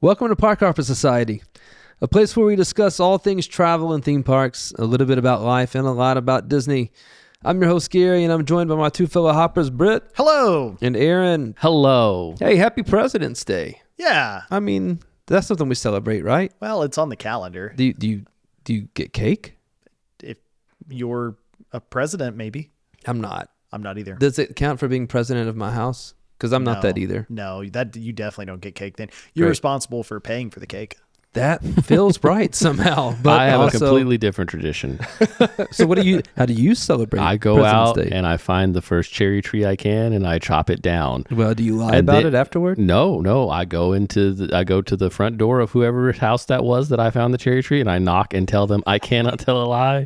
Welcome to Park Hopper Society, a place where we discuss all things travel and theme parks, a little bit about life, and a lot about Disney. I'm your host, Gary, and I'm joined by my two fellow hoppers, Britt. Hello. And Aaron. Hello. Hey, happy President's Day. Yeah. I mean, that's something we celebrate, right? Well, it's on the calendar. Do you get cake? If you're a president, maybe. I'm not. I'm not either. Does it count for being president of my house? Because I'm not that either. No, that you definitely don't get cake then. You're Great. Responsible for paying for the cake. That feels right somehow. But I have also, a completely different tradition. So how do you celebrate I go President's out Day? and I find the first cherry tree I can and I chop it down. Well, do you lie And about then- it afterward? No. I go to the front door of whoever's house that was that I found the cherry tree and I knock and tell them I cannot tell a lie.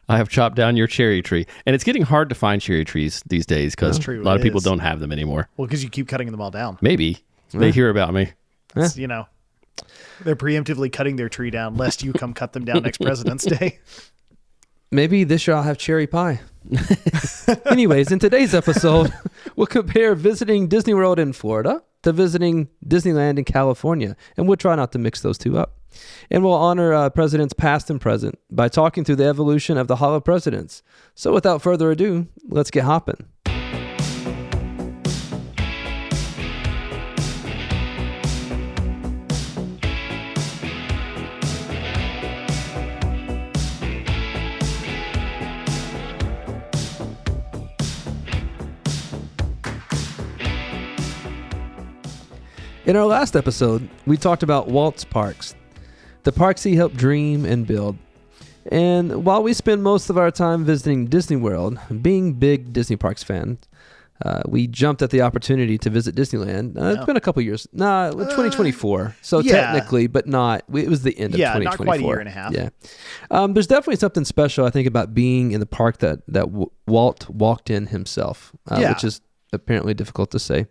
I have chopped down your cherry tree. And it's getting hard to find cherry trees these days because That's true, a lot of it people is. don't have them anymore. Well, because you keep cutting them all down. Maybe. They hear about me. It's, they're preemptively cutting their tree down lest you come cut them down next President's Day. Maybe this year I'll have cherry pie. Anyways, in today's episode, we'll compare visiting Disney World in Florida to visiting Disneyland in California, and we'll try not to mix those two up. And we'll honor presidents past and present by talking through the evolution of the Hall of Presidents. So without further ado, let's get hopping. In our last episode, we talked about Walt's parks, the parks he helped dream and build. And while we spend most of our time visiting Disney World, being big Disney Parks fans, we jumped at the opportunity to visit Disneyland. It's been a couple years. 2024. So technically, but not. It was the end of 2024. Not quite a year and a half. Yeah. There's definitely something special, I think, about being in the park that Walt walked in himself, which is apparently difficult to say.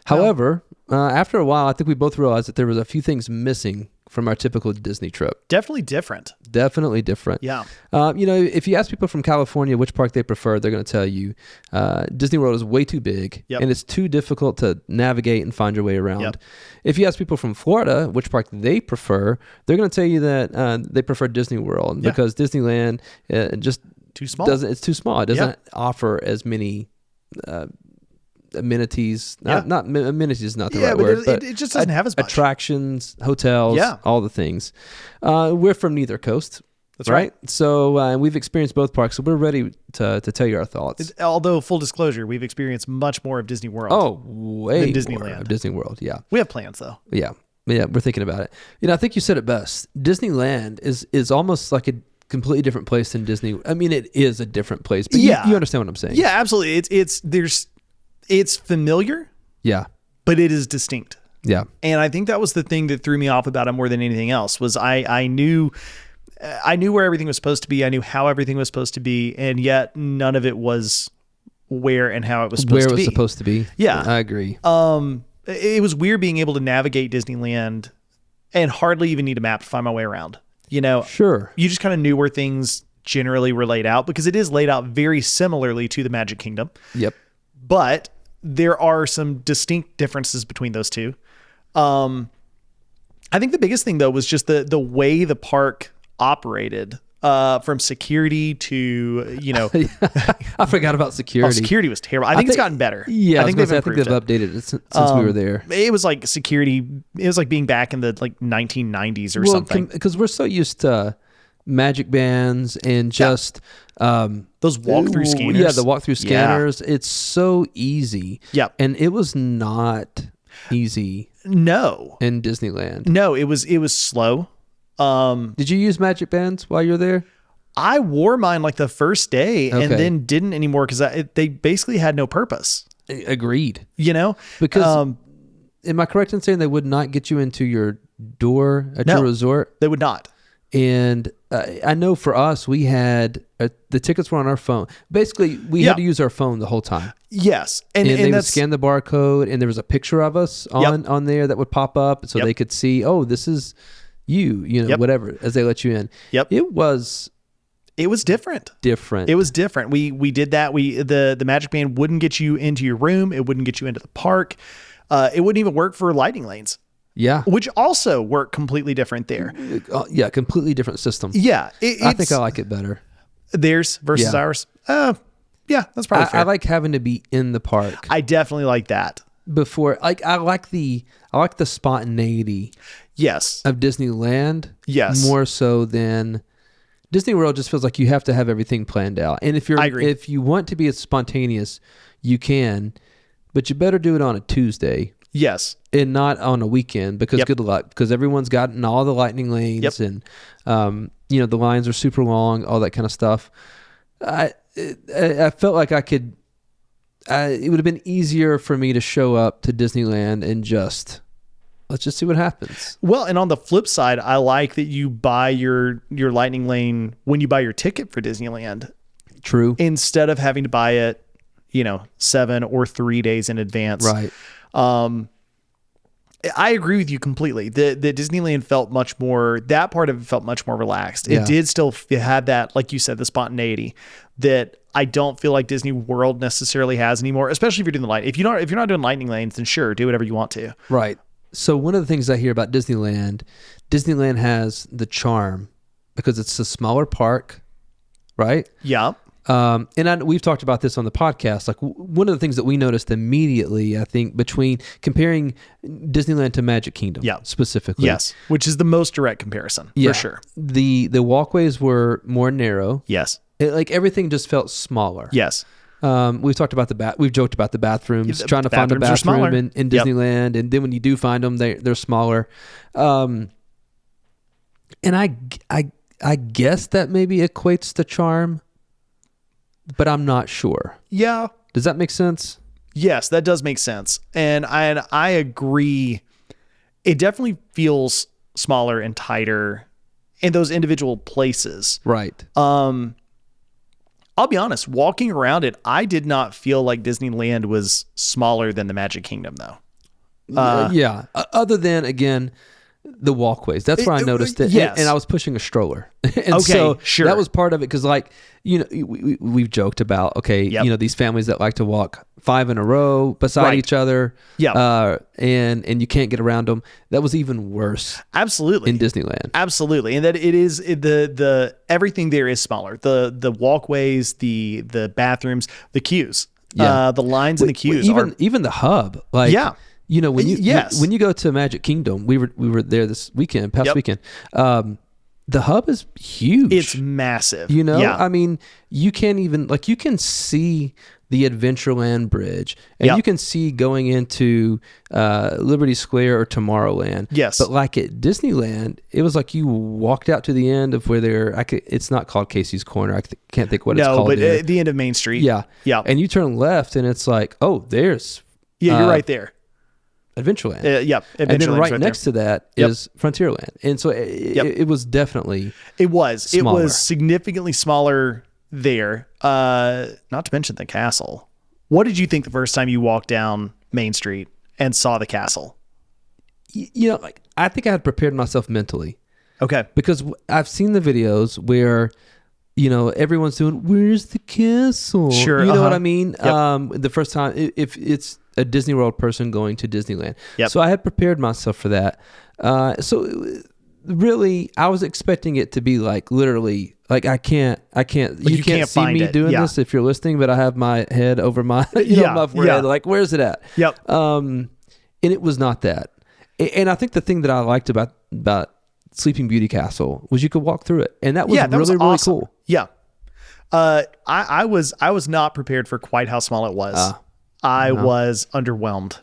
However, after a while, I think we both realized that there was a few things missing from our typical Disney trip. Definitely different. Definitely different. Yeah. If you ask people from California which park they prefer, they're going to tell you Disney World is way too big and it's too difficult to navigate and find your way around. Yep. If you ask people from Florida which park they prefer, they're going to tell you that they prefer Disney World because Disneyland just too small. It's too small. It doesn't offer as many amenities. Not amenities is not the right word, but it just doesn't have as much. Attractions, hotels, all the things. We're from neither coast. That's right. So we've experienced both parks, so we're ready to tell you our thoughts. Although, full disclosure, we've experienced much more of Disney World. Oh, way than more Disneyland. of Disney World, yeah. We have plans, though. Yeah, we're thinking about it. I think you said it best. Disneyland is almost like a completely different place than Disney. I mean, it is a different place, but you understand what I'm saying. Yeah, absolutely. It's familiar. Yeah. But it is distinct. Yeah. And I think that was the thing that threw me off about it more than anything else was I knew where everything was supposed to be. I knew how everything was supposed to be. And yet none of it was where and how it was supposed to be. Supposed to be. Yeah. I agree. It was weird being able to navigate Disneyland and hardly even need a map to find my way around. Sure. You just kind of knew where things generally were laid out because it is laid out very similarly to the Magic Kingdom. Yep. But there are some distinct differences between those two. I think the biggest thing, though, was just the way the park operated, from security to, I forgot about security. Security was terrible. I think it's gotten better. Yeah, I think they've updated it since we were there. It was like security. It was like being back in the 1990s or something. Because we're so used to magic bands and just those walkthrough scanners. Yeah, the walkthrough scanners. It's so easy. Yeah. And it was not easy. No. In Disneyland. No, it was slow. Did you use magic bands while you were there? I wore mine like the first day and then didn't anymore because they basically had no purpose. Agreed. Because am I correct in saying they would not get you into your door at your resort? They would not. And I know for us, we had the tickets were on our phone. Basically, we had to use our phone the whole time. Yes. And they would scan the barcode, and there was a picture of us on there that would pop up so they could see, oh, this is you, whatever, as they let you in. Yep. It was different. It was different. We did that. The Magic Band wouldn't get you into your room. It wouldn't get you into the park. It wouldn't even work for lighting lanes. Yeah. which also work completely different there. Yeah, completely different system. Yeah. I think I like it better. Theirs versus Yeah. ours. Yeah, that's probably fair. I like having to be in the park I definitely like that. before. Like I like the spontaneity Yes. of Disneyland. Yes. More so than Disney World. Just feels like you have to have everything planned out. And I agree. if you want to be as spontaneous, you can, but you better do it on a Tuesday. Yes. And not on a weekend because Yep. good luck, because everyone's gotten all the lightning lanes. Yep. And the lines are super long, all that kind of stuff. I felt like it would have been easier for me to show up to Disneyland and let's just see what happens. Well, and on the flip side, I like that you buy your lightning lane when you buy your ticket for Disneyland True. instead of having to buy it, 7 or 3 days in advance. Right. I agree with you completely. The Disneyland felt much more, that part of it felt much more relaxed. It Yeah. did still have that, like you said, the spontaneity that I don't feel like Disney World necessarily has anymore, especially if you're doing the light. If you're not doing lightning lanes, then sure, do whatever you want to. Right. So one of the things I hear about Disneyland has the charm because it's a smaller park, right? Yeah. We've talked about this on the podcast. Like one of the things that we noticed immediately, I think, between comparing Disneyland to Magic Kingdom, Yeah. specifically, Yes. Which is the most direct comparison for sure. The walkways were more narrow. Yes. Like everything just felt smaller. Yes. We've talked about we've joked about the bathrooms, Yeah, trying to the find a bathrooms are smaller. bathroom in Yep. Disneyland, and then when you do find them, they're smaller. And I guess that maybe equates to charm, but I'm not sure. Yeah. Does that make sense? Yes, that does make sense. And I agree. It definitely feels smaller and tighter in those individual places. Right. I'll be honest, walking around it, I did not feel like Disneyland was smaller than the Magic Kingdom, though. Yeah. Other than, again, the walkways. That's where I noticed it. Yes. And I was pushing a stroller. And Okay, so sure. that was part of it because, we've joked about, Yep. these families that like to walk 5 in a row beside Right. each other. Yeah. And you can't get around them. That was even worse Absolutely. in Disneyland. Absolutely. And that it is the everything there is smaller. The walkways, the bathrooms, the queues. Yeah. The lines in the queues Even the hub. Yeah. When you Yes. when you go to Magic Kingdom, we were there this past Yep. weekend. The hub is huge. it's massive. I Yeah. mean, you can't even you can see the Adventureland Bridge, and Yep. you can see going into Liberty Square or Tomorrowland. Yes. But like at Disneyland, it was like you walked out to the end of where it's not called Casey's Corner. I can't think what it's No, called. but there. at the end of Main Street. Yeah. Yeah. And you turn left, and it's like, oh, there's Yeah, you're right there. Adventureland. Yep. And then Adventureland's right next to that Yep. is Frontierland. And so it was definitely It was. Smaller. It was significantly smaller there. Not to mention the castle. What did you think the first time you walked down Main Street and saw the castle? I think I had prepared myself mentally Okay. because I've seen the videos where everyone's doing, where's the castle? Sure, You know what uh-huh. I mean? Yep. The first time, if it's a Disney World person going to Disneyland. Yep. So I had prepared myself for that. So really, I was expecting it to be like literally, like I can't, you can't can't see find me it. doing Yeah. this if you're listening, but I have my head over my, Yeah, my forehead. yeah. Like, where's it at? Yep. And it was not that. And I think the thing that I liked about Sleeping Beauty Castle was you could walk through it, and that was That was really awesome. cool. Yeah. I was not prepared for quite how small it was. I was underwhelmed.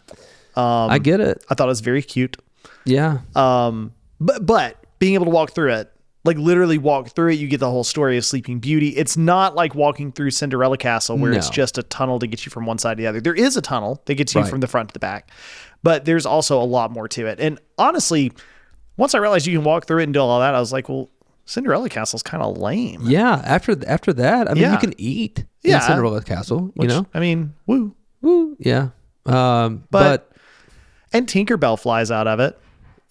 I get it. I thought it was very cute. Yeah. But being able to walk through it, like literally walk through it, you get the whole story of Sleeping Beauty. It's not like walking through Cinderella Castle where it's No. just a tunnel to get you from one side to the other. There is a tunnel that gets you Right. from the front to the back, but there's also a lot more to it. And honestly, once I realized you can walk through it and do all that, I was like, well, Cinderella Castle's kind of lame. Yeah. After that, I mean, Yeah. you can eat Yeah. in Cinderella Castle, Which, I mean, woo. Woo. Yeah. But and Tinkerbell flies out of it.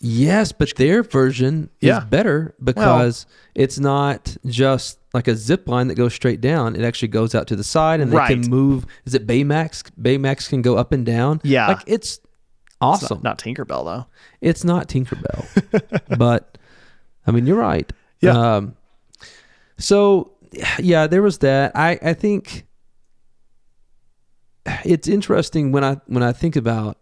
yes, but their version is Yeah. better because it's not just like a zip line that goes straight down. It actually goes out to the side, and they Right. can move. Is it Baymax? Baymax can go up and down. Yeah. Like it's awesome. Not Tinkerbell though. It's not Tinkerbell, but I mean, you're right. Yeah. So yeah, there was that. I think it's interesting when I think about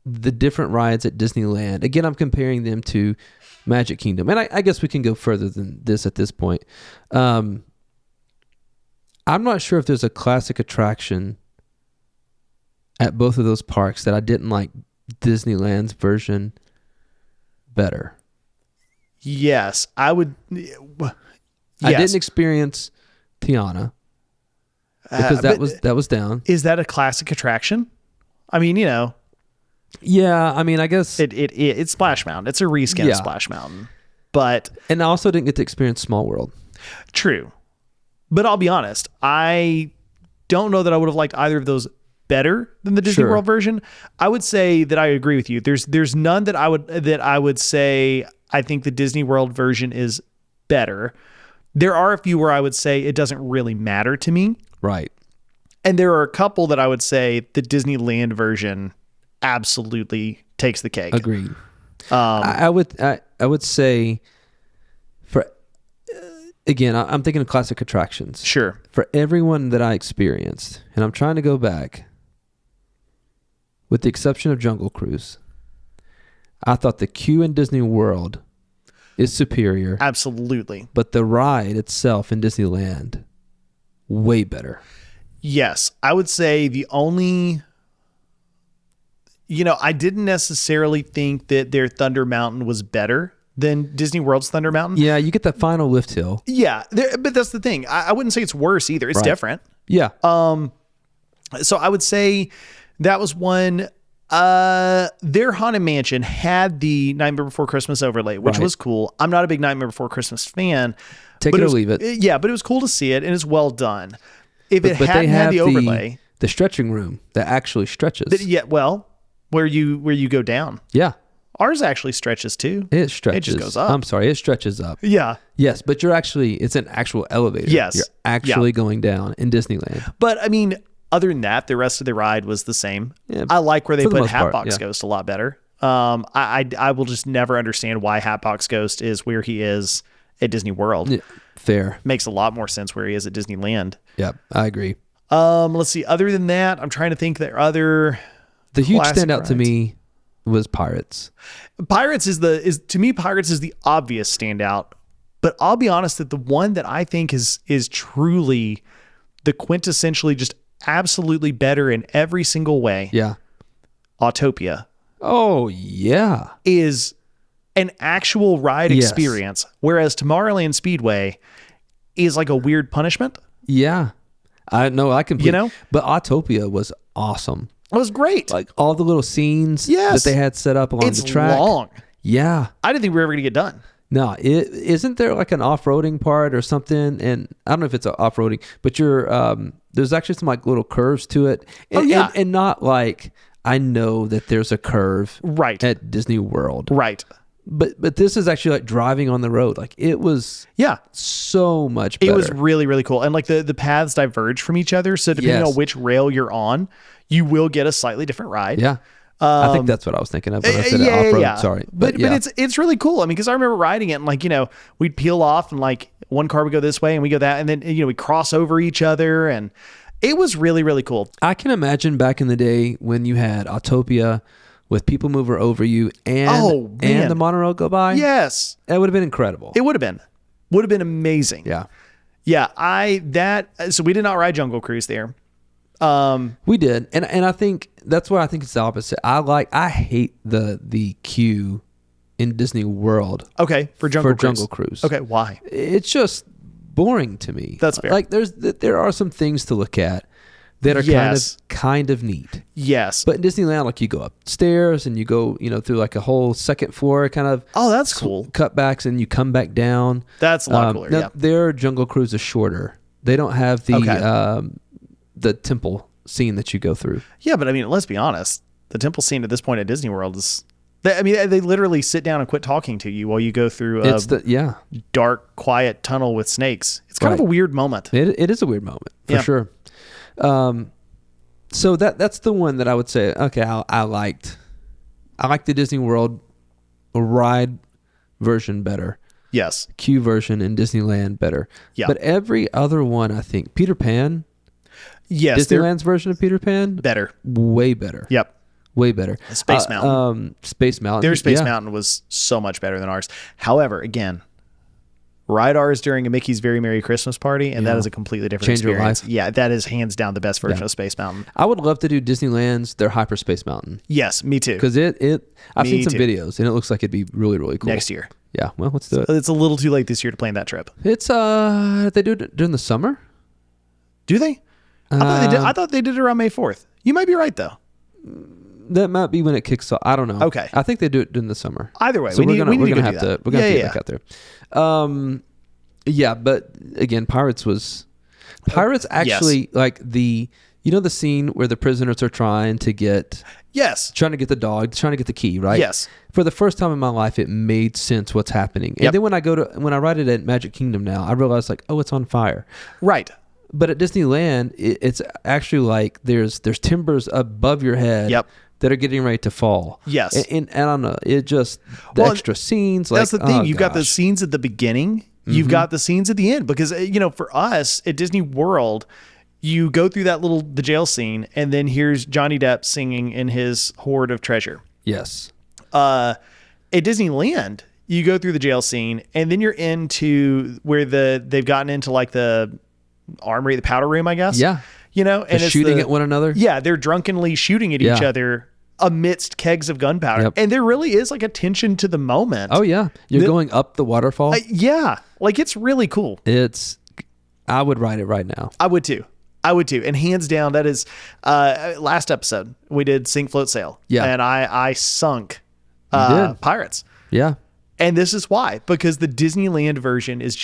the different rides at Disneyland. Again, I'm comparing them to Magic Kingdom, and I guess we can go further than this at this point. I'm not sure if there's a classic attraction at both of those parks that I didn't like Disneyland's version better. Yes, I would. Yes. I didn't experience Tiana because that was down. Is that a classic attraction? I mean, Yeah, I mean, I guess it's Splash Mountain. It's a reskin of Splash Mountain, but and I also didn't get to experience Small World. True, but I'll be honest. I don't know that I would have liked either of those better than the Disney World version. I would say that I agree with you. There's none that I would say I think the Disney World version is better. There are a few where I would say it doesn't really matter to me. Right. And there are a couple that I would say the Disneyland version absolutely takes the cake. Agreed. I would say for again, I'm thinking of classic attractions. Sure. For everyone that I experienced, and I'm trying to go back, with the exception of Jungle Cruise, I thought the queue in Disney World is superior. Absolutely. But the ride itself in Disneyland, way better. Yes. I would say the only, I didn't necessarily think that their Thunder Mountain was better than Disney World's Thunder Mountain. Yeah, you get that final lift hill. Yeah, but that's the thing. I wouldn't say it's worse either. It's different. Yeah. So I would say that was one. Their Haunted Mansion had the Nightmare Before Christmas overlay, which was cool. I'm not a big Nightmare Before Christmas fan. Take it or leave it. Yeah, but it was cool to see it, and it's well done. If it hadn't had the overlay, the stretching room that actually stretches. Where you go down. Yeah. Ours actually stretches too. It stretches. It just goes up. I'm sorry, it stretches up. Yeah. Yes, but it's an actual elevator. Yes. You're actually going down in Disneyland. But I mean, other than that, the rest of the ride was the same. Yeah, I like where they put most part, Hatbox Ghost a lot better. I will just never understand why Hatbox Ghost is where he is at Disney World. Yeah, fair. Makes a lot more sense where he is at Disneyland. Yeah, I agree. Let's see. Other than that, I'm trying to think there are other. The huge classic standout rides. to me was Pirates. Pirates is the obvious standout. But I'll be honest that the one that I think is truly the quintessentially just absolutely better in every single way. Yeah. Autopia. Oh, yeah. Is an actual ride experience, whereas Tomorrowland Speedway is like a weird punishment. Yeah. I know. I can. You know? But Autopia was awesome. It was great. Like all the little scenes that they had set up along the track. It's long. Yeah. I didn't think we were ever going to get done. No, isn't there like an off-roading part or something? And I don't know if it's off-roading, but there's actually some like little curves to it. And, and not like I know that there's a curve at Disney World. Right. But this is actually like driving on the road. Like it was so much better. It was really, really cool. And like the paths diverge from each other. So depending on which rail you're on, you will get a slightly different ride. Yeah. I think that's what I was thinking of when I said off-road. Yeah. Sorry. But it's really cool. I mean, because I remember riding it and like, we'd peel off and like one car would go this way and we go that. And then, we cross over each other. And it was really, really cool. I can imagine back in the day when you had Autopia with people mover over you and the monorail go by. Yes. That would have been incredible. It would have been. Would have been amazing. Yeah. Yeah. So we did not ride Jungle Cruise there. We did. And I think that's why I think it's the opposite. I hate the queue in Disney World. Okay. For Jungle Cruise. Okay. Why? It's just boring to me. That's fair. Like there are some things to look at that are kind of neat. Yes. But in Disneyland, like you go upstairs and you go, through like a whole second floor kind of. Oh, that's cool. Cutbacks and you come back down. That's a lot cooler. Now, their Jungle Cruise is shorter. They don't have the temple scene that you go through. Yeah, but I mean, let's be honest. The temple scene at this point at Disney World is. They literally sit down and quit talking to you while you go through a dark, quiet tunnel with snakes. It's kind of a weird moment. It is a weird moment for sure. So that's the one that I would say. Okay, I liked I like the Disney World ride version better. Yes. Queue version in Disneyland better. Yeah. But every other one, I think, Peter Pan, Yes. They're Disneyland's version of Peter Pan, better. way better. Yep. Way better. Space Mountain. Space Mountain. Their Space yeah. Mountain was so much better than ours. However, again, ride ours during a Mickey's Very Merry Christmas Party, and that is a completely different Change your experience. life. Yeah, that is hands down the best version of Space Mountain. I would love to do Disneyland's their Hyperspace Mountain Yes, me too. because I've Me seen some too. videos and it looks like it'd be really, really cool. Next year. Yeah. Well, let's do it. It's a little too late this year to plan that trip. It's they do it during the summer. Do they? I thought they did it around May 4th. You might be right though. That might be when it kicks off. I don't know. Okay. I think they do it during the summer. Either way, So we need to we're go gonna do have that. to we're gonna have to Yeah, get back out there. Yeah, but again, Pirates actually like the scene where the prisoners are trying to get Yes. the dog, trying to get the key, right? Yes. For the first time in my life, it made sense what's happening. And Yep. then when I ride it at Magic Kingdom now, I realize like, oh, it's on fire. Right. But at Disneyland, it's actually like there's timbers above your head Yep. that are getting ready to fall. Yes. And I don't know, it just the Well, extra scenes. Like, That's the thing. oh, You've got the gosh. scenes at the beginning. You've got the scenes at the end because for us at Disney World, you go through the jail scene, and then here's Johnny Depp singing in his hoard of treasure. Yes. At Disneyland, you go through the jail scene, and then you're into where they've gotten into like the armory, the powder room, I guess. Yeah. And They're it's shooting at one another. Yeah, they're drunkenly shooting at each Yeah. other amidst kegs of gunpowder, Yep. and there really is like a tension to the moment. Oh yeah, you're going up the waterfall. Yeah, like it's really cool. I would ride it right now. I would too. And hands down, that is last episode we did Sink Float Sail. Yeah. And I sunk did. Pirates. Yeah. And this is why, because the Disneyland version is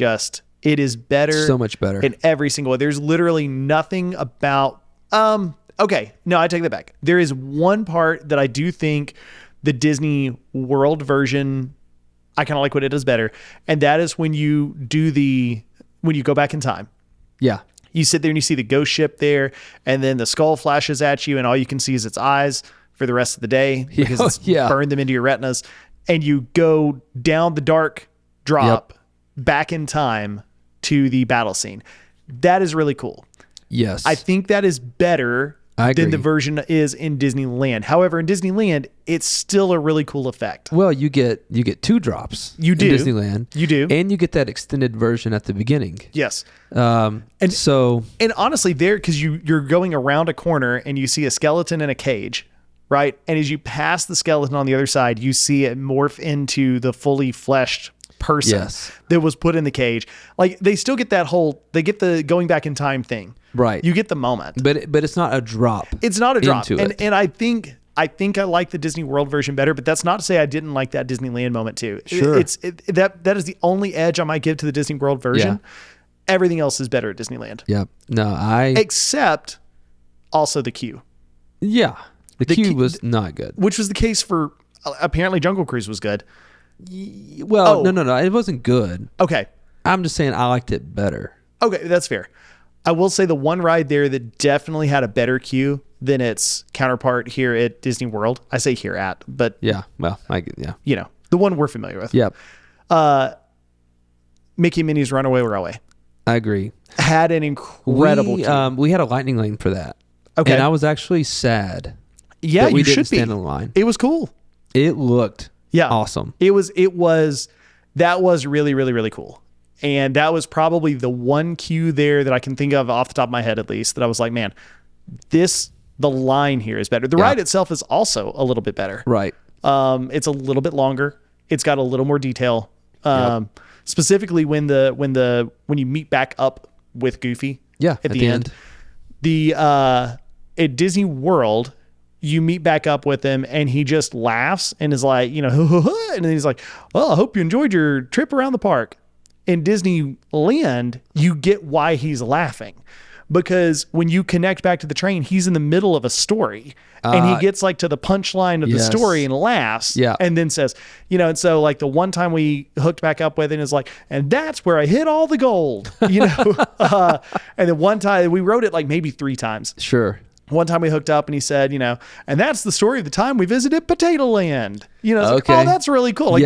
it is better. So much better. In every single way. There's literally nothing about, okay, no, I take that back. There is one part that I do think the Disney World version, I kind of like what it does better. And that is when you go back in time. Yeah. You sit there and you see the ghost ship there, and then the skull flashes at you, and all you can see is its eyes for the rest of the day because it's burned them into your retinas. And you go down the dark drop back in time to the battle scene. That is really cool. Yes. I think that is better than the version is in Disneyland. However, in Disneyland, it's still a really cool effect. Well, you get 2 drops. You do. In Disneyland. You do. And you get that extended version at the beginning. Yes. And honestly, because you're going around a corner and you see a skeleton in a cage, right? And as you pass the skeleton on the other side, you see it morph into the fully fleshed person that was put in the cage. Like they still get they get the going back in time thing. Right. You get the moment. But it's not a drop. It's not a drop. Into it. And I think I like the Disney World version better, but that's not to say I didn't like that Disneyland moment too. Sure. That is the only edge I might give to the Disney World version. Yeah. Everything else is better at Disneyland. Yeah. No, except also the queue. Yeah. The queue was not good. Which was the case for apparently Jungle Cruise was good. Well, no. It wasn't good. Okay. I'm just saying I liked it better. Okay, that's fair. I will say the one ride there that definitely had a better queue than its counterpart here at Disney World. I say here at, but yeah, well, the one we're familiar with. Yep. Mickey and Minnie's Runaway Railway. I agree. Had an incredible queue. We had a lightning lane for that. Okay. And I was actually sad. Yeah, that we you didn't should be. stand in line. It was cool. It looked awesome. That was really, really, really cool. And that was probably the one queue there that I can think of off the top of my head, at least, that I was like, man, the line here is better. The ride itself is also a little bit better. Right. It's a little bit longer. It's got a little more detail. Specifically when you meet back up with Goofy. Yeah. At the end. At Disney World, you meet back up with him and he just laughs and is like, and then he's like, well, I hope you enjoyed your trip around the park. In Disneyland, you get why he's laughing, because when you connect back to the train, he's in the middle of a story and he gets like to the punchline of the story and laughs and then says, and so like the one time we hooked back up with him is like, and that's where I hit all the gold, and then one time we wrote it like maybe 3 times. Sure. One time we hooked up and he said, and that's the story of the time we visited Potato Land. It's Okay. like, oh, that's really cool. Like,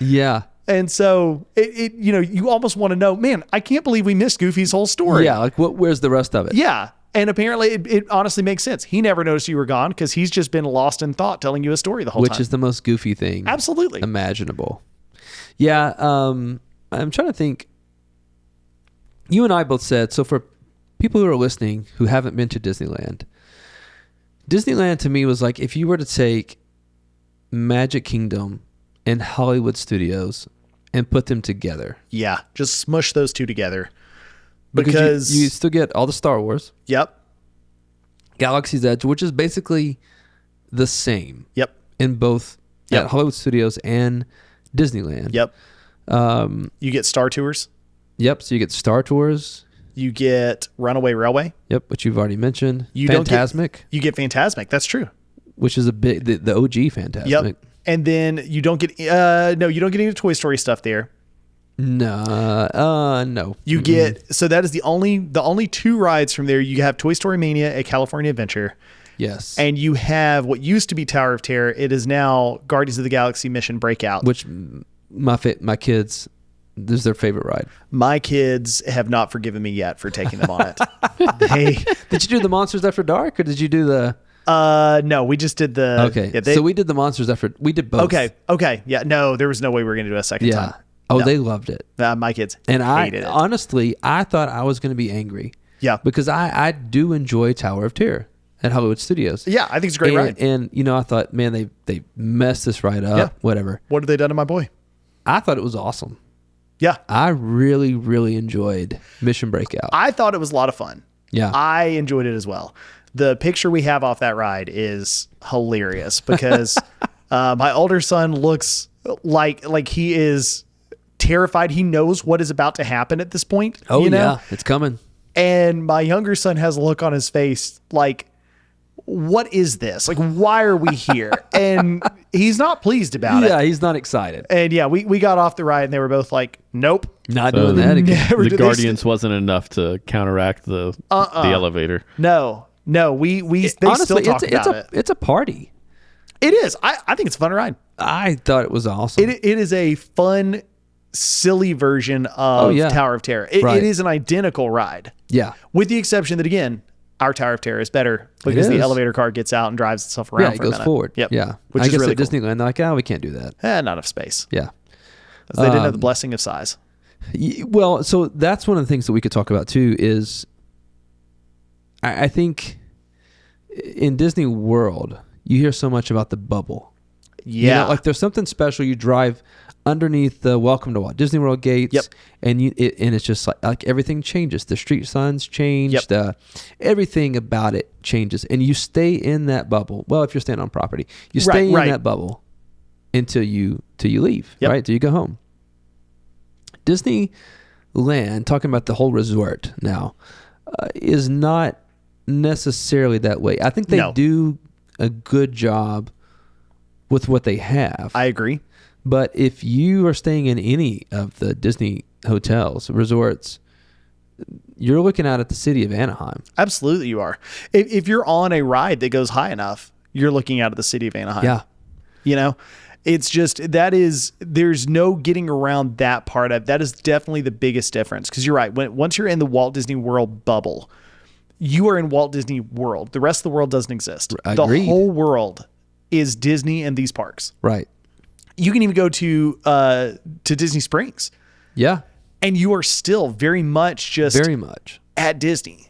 Yeah. And so you almost want to know, man, I can't believe we missed Goofy's whole story. Yeah. Like where's the rest of it? Yeah. And apparently it honestly makes sense. He never noticed you were gone because he's just been lost in thought telling you a story the whole time. Which is the most goofy thing Absolutely imaginable. Yeah. I'm trying to think. You and I both said, so for people who are listening who haven't been to Disneyland to me was like if you were to take Magic Kingdom and Hollywood Studios and put them together. Yeah. Just smush those two together. Because you still get all the Star Wars. Yep. Galaxy's Edge, which is basically the same. Yep. In both at Hollywood Studios and Disneyland. Yep. You get Star Tours. Yep. So you get Star Tours. You get Runaway Railway. Yep, which you've already mentioned. You Fantasmic. You get Fantasmic. That's true. Which is the OG Fantasmic. Yep. And then you don't get you don't get any Toy Story stuff there. No. You get so that is the only two rides from there. You have Toy Story Mania at California Adventure. Yes. And you have what used to be Tower of Terror. It is now Guardians of the Galaxy Mission Breakout. Which my kids, this is their favorite ride. My kids have not forgiven me yet for taking them on it. Did you do the Monsters After Dark or did you do the... No, we just did the... Okay, so we did the Monsters After... We did both. Okay. Yeah, no, there was no way we were going to do a second time. Oh, No. they loved it. My kids And hated it. Honestly, I thought I was going to be angry. Yeah. Because I do enjoy Tower of Terror at Hollywood Studios. Yeah, I think it's a great ride. And, I thought, man, they messed this ride up. Yeah. Whatever. What have they done to my boy? I thought it was awesome. Yeah. I really, really enjoyed Mission Breakout. I thought it was a lot of fun. Yeah. I enjoyed it as well. The picture we have off that ride is hilarious because my older son looks like he is terrified. He knows what is about to happen at this point. Oh, yeah. It's coming. And my younger son has a look on his face like, what is this? Like, why are we here? And he's not pleased about it. Yeah, he's not excited. And yeah, we got off the ride and they were both like, nope. Not doing that again. Never The do Guardians wasn't enough to counteract the elevator. No, they Honestly, still talk about it. It's a party. It is. I think it's a fun ride. I thought it was awesome. It is a fun, silly version of Tower of Terror. It is an identical ride. Yeah. With the exception that, again, our Tower of Terror is better because the elevator car gets out and drives itself around Yeah, for it a goes minute. forward. Yep. Yeah. Which I is guess really at cool. Disneyland, they're like, we can't do that. Not enough space. Yeah. They didn't have the blessing of size. Well, so that's one of the things that we could talk about too is I think in Disney World, you hear so much about the bubble. Yeah. Like there's something special. You drive underneath the Welcome to Walt Disney World gates. Yep. And it's just like everything changes. The street signs change. Yep. Everything about it changes. And you stay in that bubble. Well, if you're staying on property, you stay in that bubble until you leave, right? Till you go home. Disneyland, talking about the whole resort now, is not necessarily that way. I think they do a good job with what they have. I agree. But if you are staying in any of the Disney hotels, resorts, you're looking out at the city of Anaheim. Absolutely you are. If you're on a ride that goes high enough, you're looking out at the city of Anaheim. Yeah. It's just, there's no getting around that part of, that is definitely the biggest difference. Because you're right. Once you're in the Walt Disney World bubble, you are in Walt Disney World. The rest of the world doesn't exist. Agreed. The whole world is Disney and these parks. Right. You can even go to Disney Springs. Yeah. And you are still very much at Disney.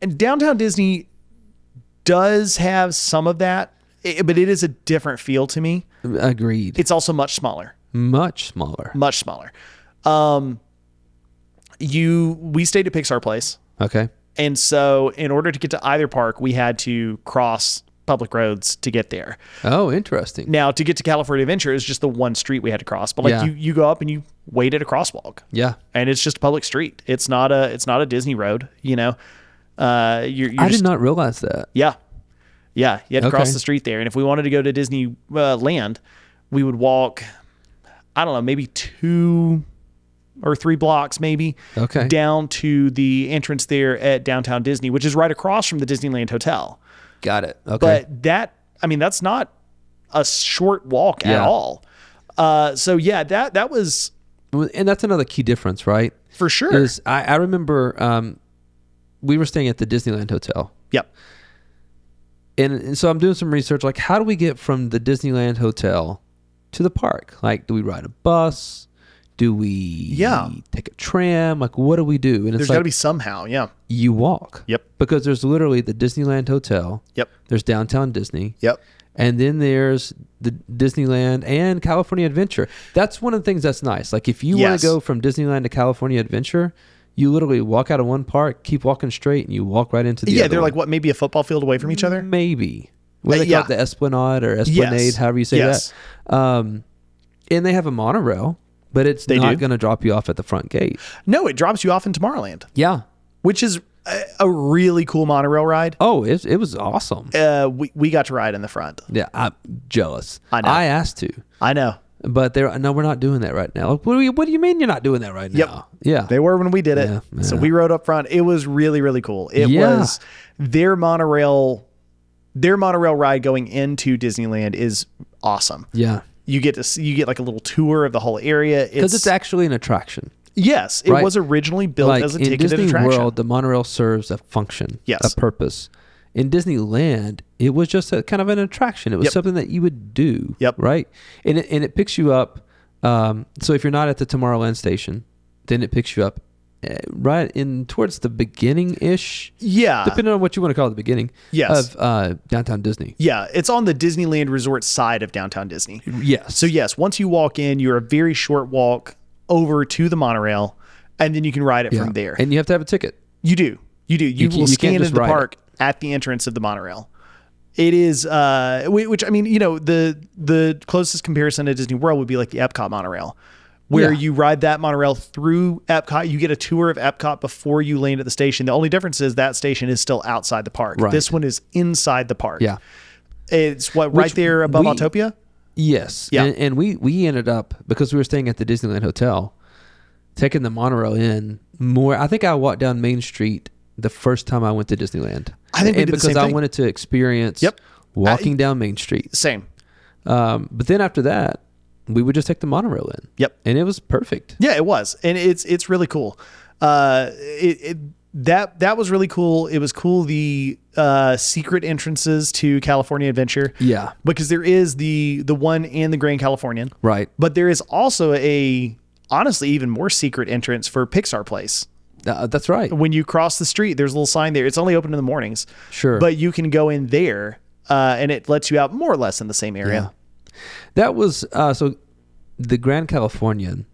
And downtown Disney does have some of that, but it is a different feel to me. Agreed. It's also much smaller. Much smaller. Much smaller. We stayed at Pixar Place. Okay. And so in order to get to either park, we had to cross public roads to get there. Oh, interesting. Now, to get to California Adventure is just the one street we had to cross. But you go up and you wait at a crosswalk. Yeah. And it's just a public street. It's not a Disney road, I did not realize that. Yeah. Yeah. You had to cross the street there. And if we wanted to go to Disney Land, we would walk, I don't know, maybe 2 or 3 blocks maybe down to the entrance there at Downtown Disney, which is right across from the Disneyland Hotel. Got it. Okay. But that's not a short walk at all. So yeah, that was, and that's another key difference, right? for sure. Is I remember we were staying at the Disneyland Hotel. Yep. And so I'm doing some research, like how do we get from the Disneyland Hotel to the park? Like, do we ride a bus? Do we take a tram? Like, what do we do? And There's it's got to like be somehow. Yeah. you walk. Yep. Because there's literally the Disneyland Hotel. Yep. There's Downtown Disney. Yep. And then there's the Disneyland and California Adventure. That's one of the things that's nice. Like if you want to go from Disneyland to California Adventure, you literally walk out of one park, keep walking straight, and you walk right into the other they're one. like, what, maybe a football field away from each other? Maybe. What do they call it? The Esplanade or Esplanade, however you say that. And they have a monorail, but it's not going to drop you off at the front gate. No, it drops you off in Tomorrowland. Yeah. Which is a really cool monorail ride. Oh, it was awesome. We got to ride in the front. Yeah, I'm jealous. I know. I asked to. I know. But no, we're not doing that right now. Like, what do you mean you're not doing that right now? Yeah. They were when we did it. Yeah. So we rode up front. It was really, really cool. It was their monorail ride going into Disneyland is awesome. Yeah. You get like a little tour of the whole area. Because it's actually an attraction. Yes, it was originally built like as a in ticketed Disney attraction. World, the monorail serves a function, Yes. a purpose. In Disneyland, it was just a kind of an attraction. It was something that you would do, right? And it picks you up. So if you're not at the Tomorrowland station, then it picks you up right in towards the beginning-ish. Yeah. Depending on what you want to call it, the beginning of Downtown Disney. Yeah, it's on the Disneyland Resort side of Downtown Disney. Yes. So yes, once you walk in, you're a very short walk over to the monorail, and then you can ride it from there. And you have to have a ticket. You do. You will scan into the ride park at the entrance of the monorail. It is, which I mean, the closest comparison to Disney World would be like the Epcot monorail, where you ride that monorail through Epcot. You get a tour of Epcot before you land at the station. The only difference is that station is still outside the park. Right. This one is inside the park. Yeah. It's right there above Autopia? Yes. Yeah. And we ended up, because we were staying at the Disneyland Hotel, taking the monorail in more. I think I walked down Main Street the first time I went to Disneyland. I think we did the same because I thing. wanted to experience walking down Main Street. Same. But then after that, we would just take the monorail in. Yep. And it was perfect. Yeah, it was. And it's really cool. That was really cool. It was cool, the secret entrances to California Adventure. Yeah. Because there is the one in the Grand Californian. Right. But there is also honestly even more secret entrance for Pixar Place. That's right. When you cross the street, there's a little sign there. It's only open in the mornings. Sure. But you can go in there, and it lets you out more or less in the same area. Yeah. That was, so the Grand Californian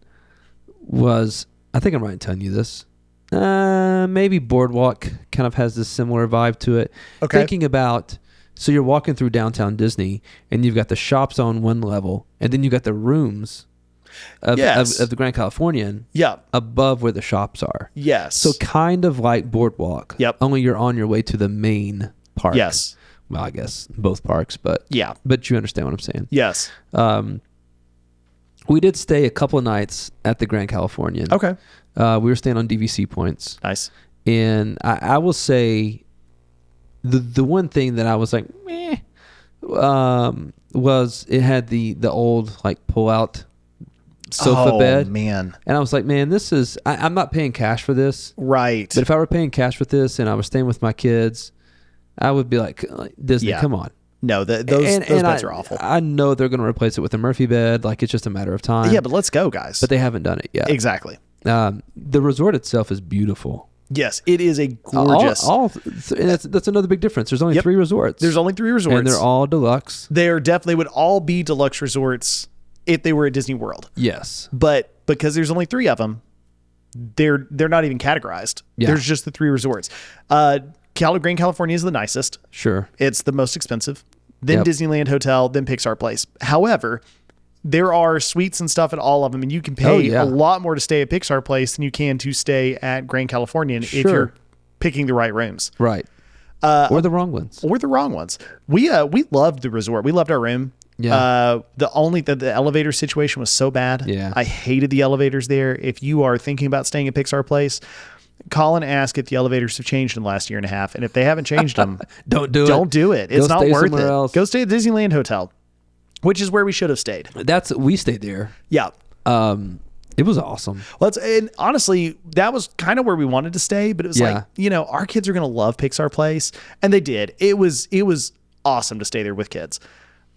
was, I think I'm right in telling you this, maybe Boardwalk kind of has this similar vibe to it. Okay. Thinking about, so you're walking through downtown Disney, and you've got the shops on one level, and then you've got the rooms of the Grand Californian above where the shops are. Yes. So kind of like Boardwalk. Yep. Only you're on your way to the main park. Yes. Well, I guess both parks, but yeah. But you understand what I'm saying. Yes. We did stay a couple of nights at the Grand Californian. Okay. We were staying on DVC points. Nice. And I will say the one thing that I was like, meh, was it had the old like pull out sofa bed. Man. And I was like, man, this is, I'm not paying cash for this. Right. But if I were paying cash for this and I was staying with my kids, I would be like, Disney, come on. No, those beds are awful. I know they're going to replace it with a Murphy bed. Like, it's just a matter of time. Yeah, but let's go, guys. But they haven't done it yet. Exactly. The resort itself is beautiful. Yes, it is a gorgeous. And that's another big difference. There's only 3 resorts. There's only 3 resorts. And they're all deluxe. They definitely would all be deluxe resorts if they were at Disney World. Yes. But because there's only 3 of them, they're not even categorized. Yeah. There's just the 3 resorts. Grand California is the nicest. Sure. It's the most expensive. Then Disneyland Hotel, then Pixar Place. However, there are suites and stuff at all of them, and you can pay a lot more to stay at Pixar Place than you can to stay at Grand Californian if you're picking the right rooms. Right. Or the wrong ones. Or the wrong ones. We loved the resort. We loved our room. Yeah. The elevator situation was so bad. Yeah. I hated the elevators there. If you are thinking about staying at Pixar Place, Call and ask if the elevators have changed in the last year and a half. And if they haven't changed them, Don't do it. don't do it. It's Go not stay worth somewhere it. else. Go stay at the Disneyland Hotel, which is where we should have stayed. We stayed there. Yeah. It was awesome. Well, and honestly, that was kind of where we wanted to stay, but it was Yeah. like, our kids are going to love Pixar Place. And they did. It was awesome to stay there with kids.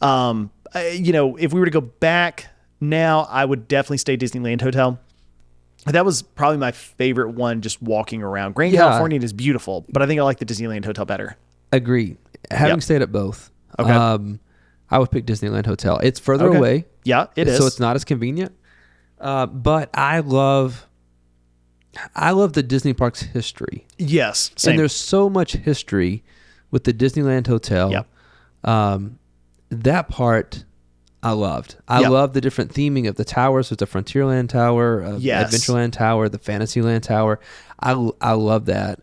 If we were to go back now, I would definitely stay Disneyland Hotel. That was probably my favorite one, just walking around. Grand Californian is beautiful, but I think I like the Disneyland Hotel better. Agreed. Having Yep. stayed at both, Okay. I would pick Disneyland Hotel. It's further Okay. away, Yeah, it is. so it's not as convenient. But I love the Disney parks history, Yes, same. and there's so much history with the Disneyland Hotel. Yep. That part I loved. I Yep. love the different theming of the towers. There's the Frontierland Tower, Yes. Adventureland Tower, the Fantasyland Tower. I love that.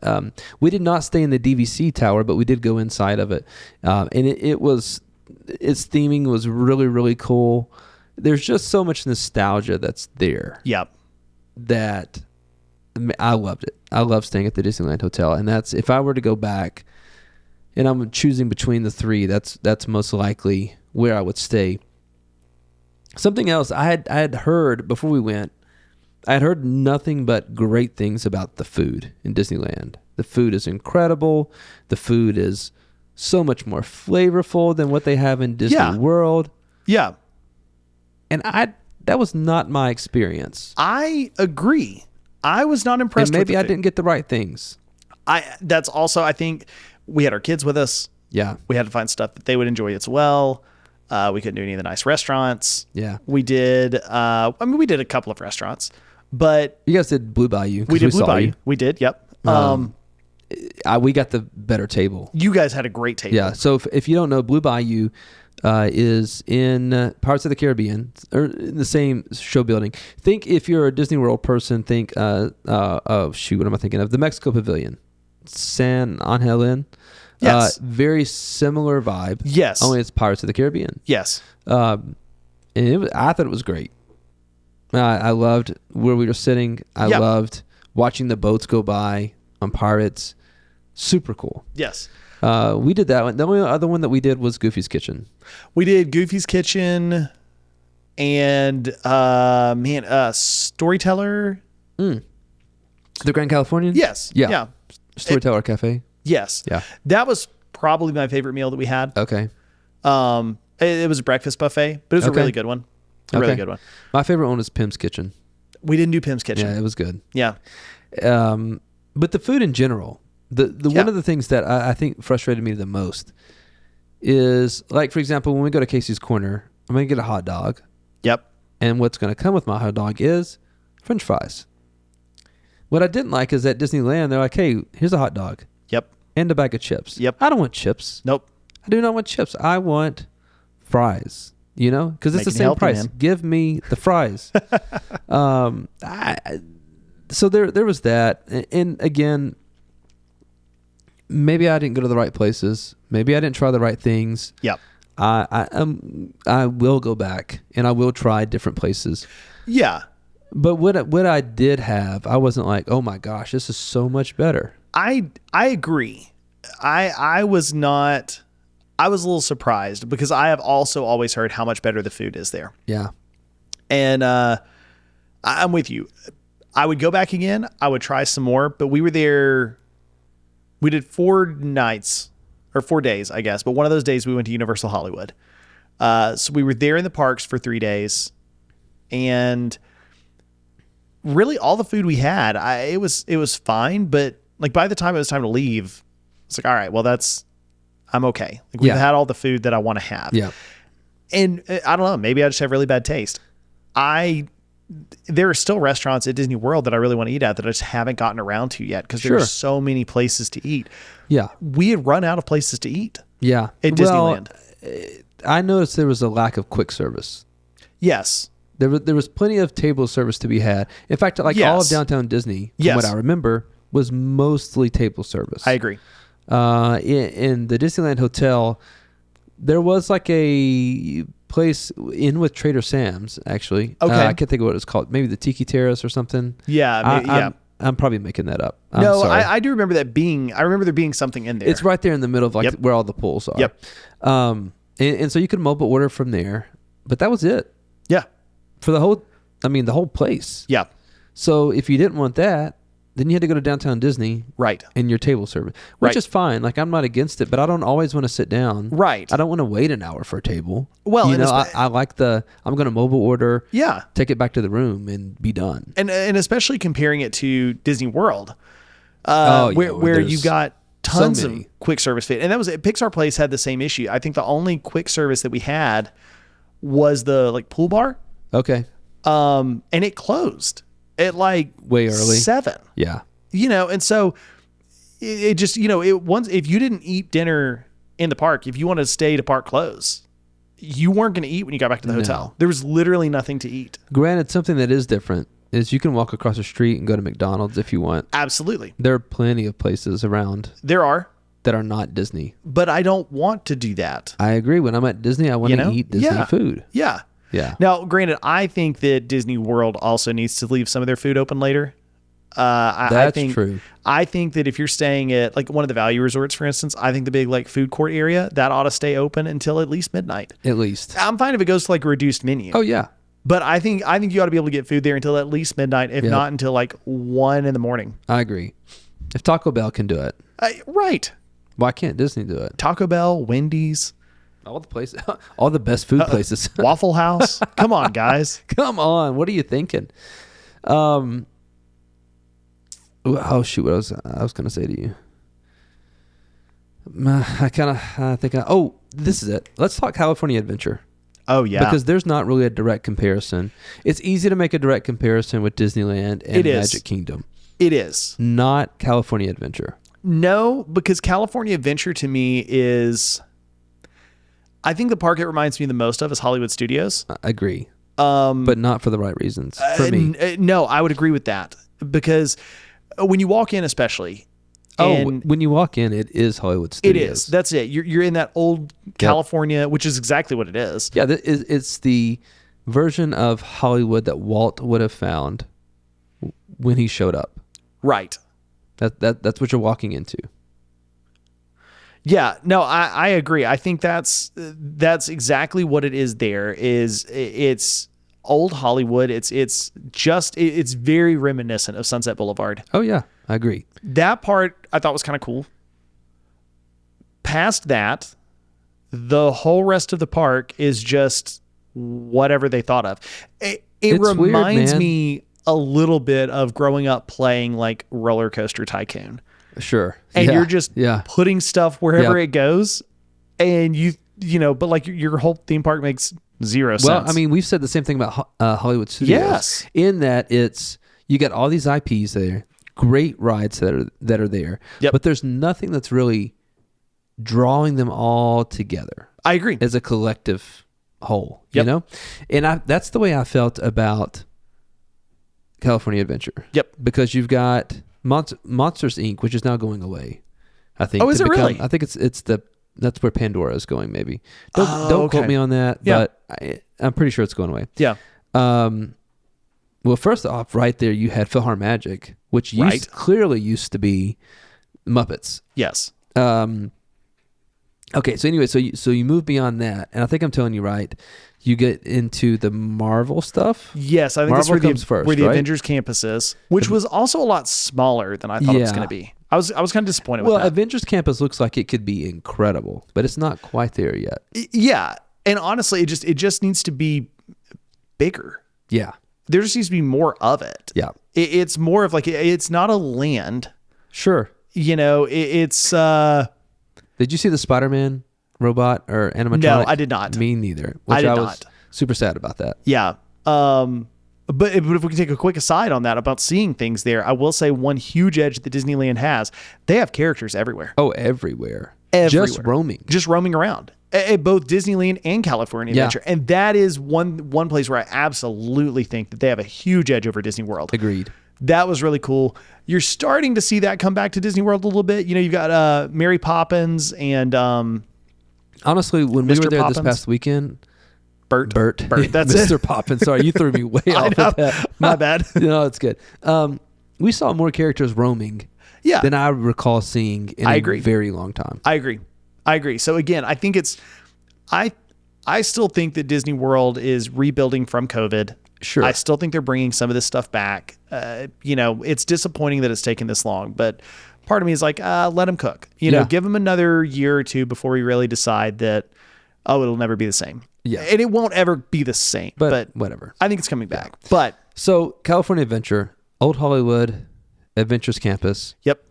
We did not stay in the DVC Tower, but we did go inside of it, and its theming was really, really cool. There's just so much nostalgia that's there Yep. that I loved it. I love staying at the Disneyland Hotel, and that's if I were to go back, and I'm choosing between the three, that's most likely where I would stay. Something else I had heard before we went, I had heard nothing but great things about the food in Disneyland. The food is incredible. The food is so much more flavorful than what they have in Disney World. Yeah. And that was not my experience. I agree. I was not impressed And maybe with the I food. didn't get the right things. That's also, I think we had our kids with us. Yeah. We had to find stuff that they would enjoy as well. We couldn't do any of the nice restaurants. Yeah. We did, we did a couple of restaurants, but You guys did Blue Bayou. 'Cause we did Blue saw Bayou. you. We did. Yep. We got the better table. You guys had a great table. Yeah. So if you don't know, Blue Bayou is in Pirates of the Caribbean, or in the same show building. Think if you're a Disney World person, think, what am I thinking of? The Mexico Pavilion, San Angel. Yes. Very similar vibe. Yes. Only it's Pirates of the Caribbean. Yes. And I thought it was great. I loved where we were sitting. I loved watching the boats go by on Pirates. Super cool. Yes. We did that one. The only other one that we did was Goofy's Kitchen. We did Goofy's Kitchen and Storyteller. The Grand Californian? Yes. Yeah. Yeah. Storyteller Cafe. Yes. Yeah. That was probably my favorite meal that we had. Okay. It was a breakfast buffet, but it was a Okay. really good one. Really Okay. good one. My favorite one is Pim's Kitchen. We didn't do Pim's Kitchen. Yeah, it was good. Yeah. But the food in general, the one of the things that I think frustrated me the most is, like, for example, when we go to Casey's Corner, I'm going to get a hot dog. Yep. And what's going to come with my hot dog is French fries. What I didn't like is at Disneyland, they're like, hey, here's a hot dog Yep. and a bag of chips. Yep. I don't want chips. Nope. I do not want chips. I want fries, because it's the Making same healthy, price. man. Give me the fries. So there was that. And again, maybe I didn't go to the right places. Maybe I didn't try the right things. Yep. I will go back and I will try different places. Yeah. But what I did have, I wasn't like, oh my gosh, this is so much better. I agree. I was not. I was a little surprised because I have also always heard how much better the food is there. Yeah. And I'm with you. I would go back again. I would try some more, but we were there. We did 4 nights or 4 days, I guess. But one of those days we went to Universal Hollywood. So we were there in the parks for 3 days, and really all the food we had, it was fine. But like by the time it was time to leave, it's like, all right, well I'm okay. Like we've had all the food that I want to have. Yeah. And I don't know, maybe I just have really bad taste. There are still restaurants at Disney World that I really want to eat at that I just haven't gotten around to yet because there are so many places to eat. Yeah. We had run out of places to eat. Yeah. At Disneyland. I noticed there was a lack of quick service. Yes. There was plenty of table service to be had. In fact, like all of downtown Disney, from what I remember, was mostly table service. I agree. In the Disneyland Hotel, there was like a place in with Trader Sam's, actually. Okay. I can't think of what it's called. Maybe the Tiki Terrace or something. Yeah. I'm probably making that up. I'm No, sorry. I do remember that being. I remember there being something in there. It's right there in the middle of like Yep. where all the pools are. Yep. And so you could mobile order from there, but that was it Yeah. for the whole place. Yeah. So if you didn't want that, then you had to go to downtown Disney Right. and your table service, which Right. is fine. Like, I'm not against it, but I don't always want to sit down. Right. I don't want to wait an hour for a table. Well, you and know, I like I'm going to mobile order, Yeah. take it back to the room and be done. And especially comparing it to Disney World, where where there's you've got tons of many. quick service fit, and that was Pixar Place had the same issue. I think the only quick service that we had was the like pool bar, Okay. and it closed at like Way early. 7. Yeah. And so it just it once if you didn't eat dinner in the park, if you wanted to stay to park close, you weren't going to eat when you got back to the hotel. There was literally nothing to eat. Granted, something that is different is you can walk across the street and go to McDonald's if you want. Absolutely, There are plenty of places around there are, that are not Disney. but I don't want to do that. I agree. When I'm at Disney, I want to eat Disney Yeah. food. Yeah. Yeah. Now, granted, I think that Disney World also needs to leave some of their food open later. I That's think, true. I think that if you're staying at like one of the value resorts, for instance, I think the big like food court area that ought to stay open until at least midnight. At least. I'm fine if it goes to like a reduced menu. Oh, yeah. But I think you ought to be able to get food there until at least midnight, if Yep. not until like 1 a.m. I agree. If Taco Bell can do it, Right. why can't Disney do it? Taco Bell, Wendy's, All the places, all the best food places. Waffle House. Come on, guys. Come on, what are you thinking? Oh shoot, what I was gonna say to you. Oh, this is it. Let's talk California Adventure. Oh, yeah. Because there's not really a direct comparison. It's easy to make a direct comparison with Disneyland and It is. Magic Kingdom. It is. Not California Adventure. No, because California Adventure to me is, I think the park it reminds me the most of is Hollywood Studios. I agree. But not for the right reasons for me. No, I would agree with that because when you walk in, especially, and when you walk in, it is Hollywood it Studios. is. That's it. You're in that old California, which is exactly what it is. Yeah, it's the version of Hollywood that Walt would have found when he showed up. Right. That's what you're walking into. Yeah. No, I agree. I think that's exactly what it is. It's old Hollywood. It's very reminiscent of Sunset Boulevard. Oh yeah, I agree. That part I thought was kind of cool. Past that, the whole rest of the park is just whatever they thought of. It It's weird, reminds man. me a little bit of growing up playing like Roller Coaster Tycoon. Sure. And Yeah, you're just yeah. putting stuff wherever Yep. it goes. And but like your whole theme park makes zero sense. Well, I mean, we've said the same thing about Hollywood Studios. Yes. In that you got all these IPs there, great rides that are there, Yep. but there's nothing that's really drawing them all together I agree. as a collective whole. Yep. You know, and that's the way I felt about California Adventure. Yep. Because you've got Monsters Inc., which is now going away. I think. Oh, is it really? I think that's where Pandora is going. Maybe don't okay. quote me on that, Yeah. but I'm pretty sure it's going away. Yeah. Well, first off, right there you had PhilharMagic, which Right. clearly used to be Muppets. Yes. Okay, so anyway, so you move beyond that, and I think I'm telling you right. You get into the Marvel stuff. Yes, I think that's Marvel where comes first, where the right? Avengers campus is, which was also a lot smaller than I thought it was Yeah. going to be. I was kind of disappointed Well, with that. Avengers Campus looks like it could be incredible, but it's not quite there yet. Yeah, and honestly, it just needs to be bigger. Yeah, There just needs to be more of it. yeah, It's more of like it's not a land. sure. It's Did you see the Spider-Man robot or animatronic? No, I did not. Me neither. I Which did was not. super sad about that. yeah. But if we can take a quick aside on that about seeing things there, I will say one huge edge that Disneyland has, they have characters everywhere. Oh, everywhere. Everywhere. Just roaming. Just roaming around at both Disneyland and California Yeah. Adventure. And that is one place where I absolutely think that they have a huge edge over Disney World. Agreed. That was really cool. You're starting to see that come back to Disney World a little bit. You've got Mary Poppins and Honestly, when we Mr. were there this Poppins. past weekend, Bert. That's That's Mr. it. Poppins. Sorry, you threw me way I off know. of that. My bad. No, it's good. we saw more characters roaming Yeah. than I recall seeing in I a agree. very long time. I agree. So again, I think I still think that Disney World is rebuilding from COVID. Sure. I still think they're bringing some of this stuff back. It's disappointing that it's taken this long, but part of me is like, let them cook. Give them another year or two before we really decide that, it'll never be the same. Yeah. And it won't ever be the same. But whatever. I think it's coming back. But So California Adventure, Old Hollywood, Adventures Campus, yep,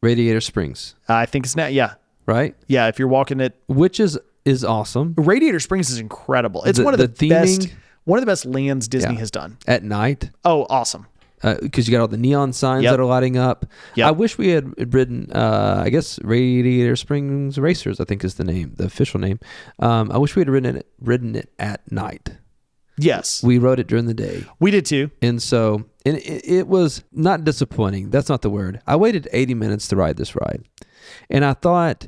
Radiator Springs, I think it's not. Yeah, right? yeah. If you're walking it, Which is awesome. Radiator Springs is incredible. It's one of the best lands Disney has done. At night, Oh, awesome. because you got all the neon signs Yep. that are lighting up. Yep. I wish we had ridden, I guess Radiator Springs Racers, I think is the official name. I wish we had ridden it at night. Yes, We rode it during the day. we did too. And so it was not disappointing. That's not the word. I waited 80 minutes to ride this ride. And I thought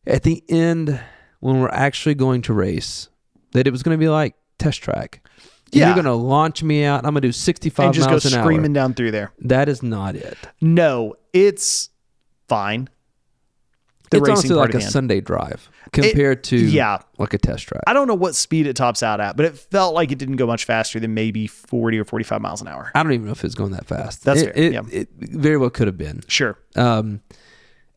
at the end, when we're actually going to race, that it was going to be like test track. Yeah. You're going to launch me out. I'm going to do 65 And just go miles an hour. screaming down through there. That is not it. No, it's fine. The It's racing honestly part like at a the end. Sunday drive compared to like a test track. I don't know what speed it tops out at, but it felt like it didn't go much faster than maybe 40 or 45 miles an hour. I don't even know if it's going that fast. That's it, fair, It, yeah. it very well could have been. Sure.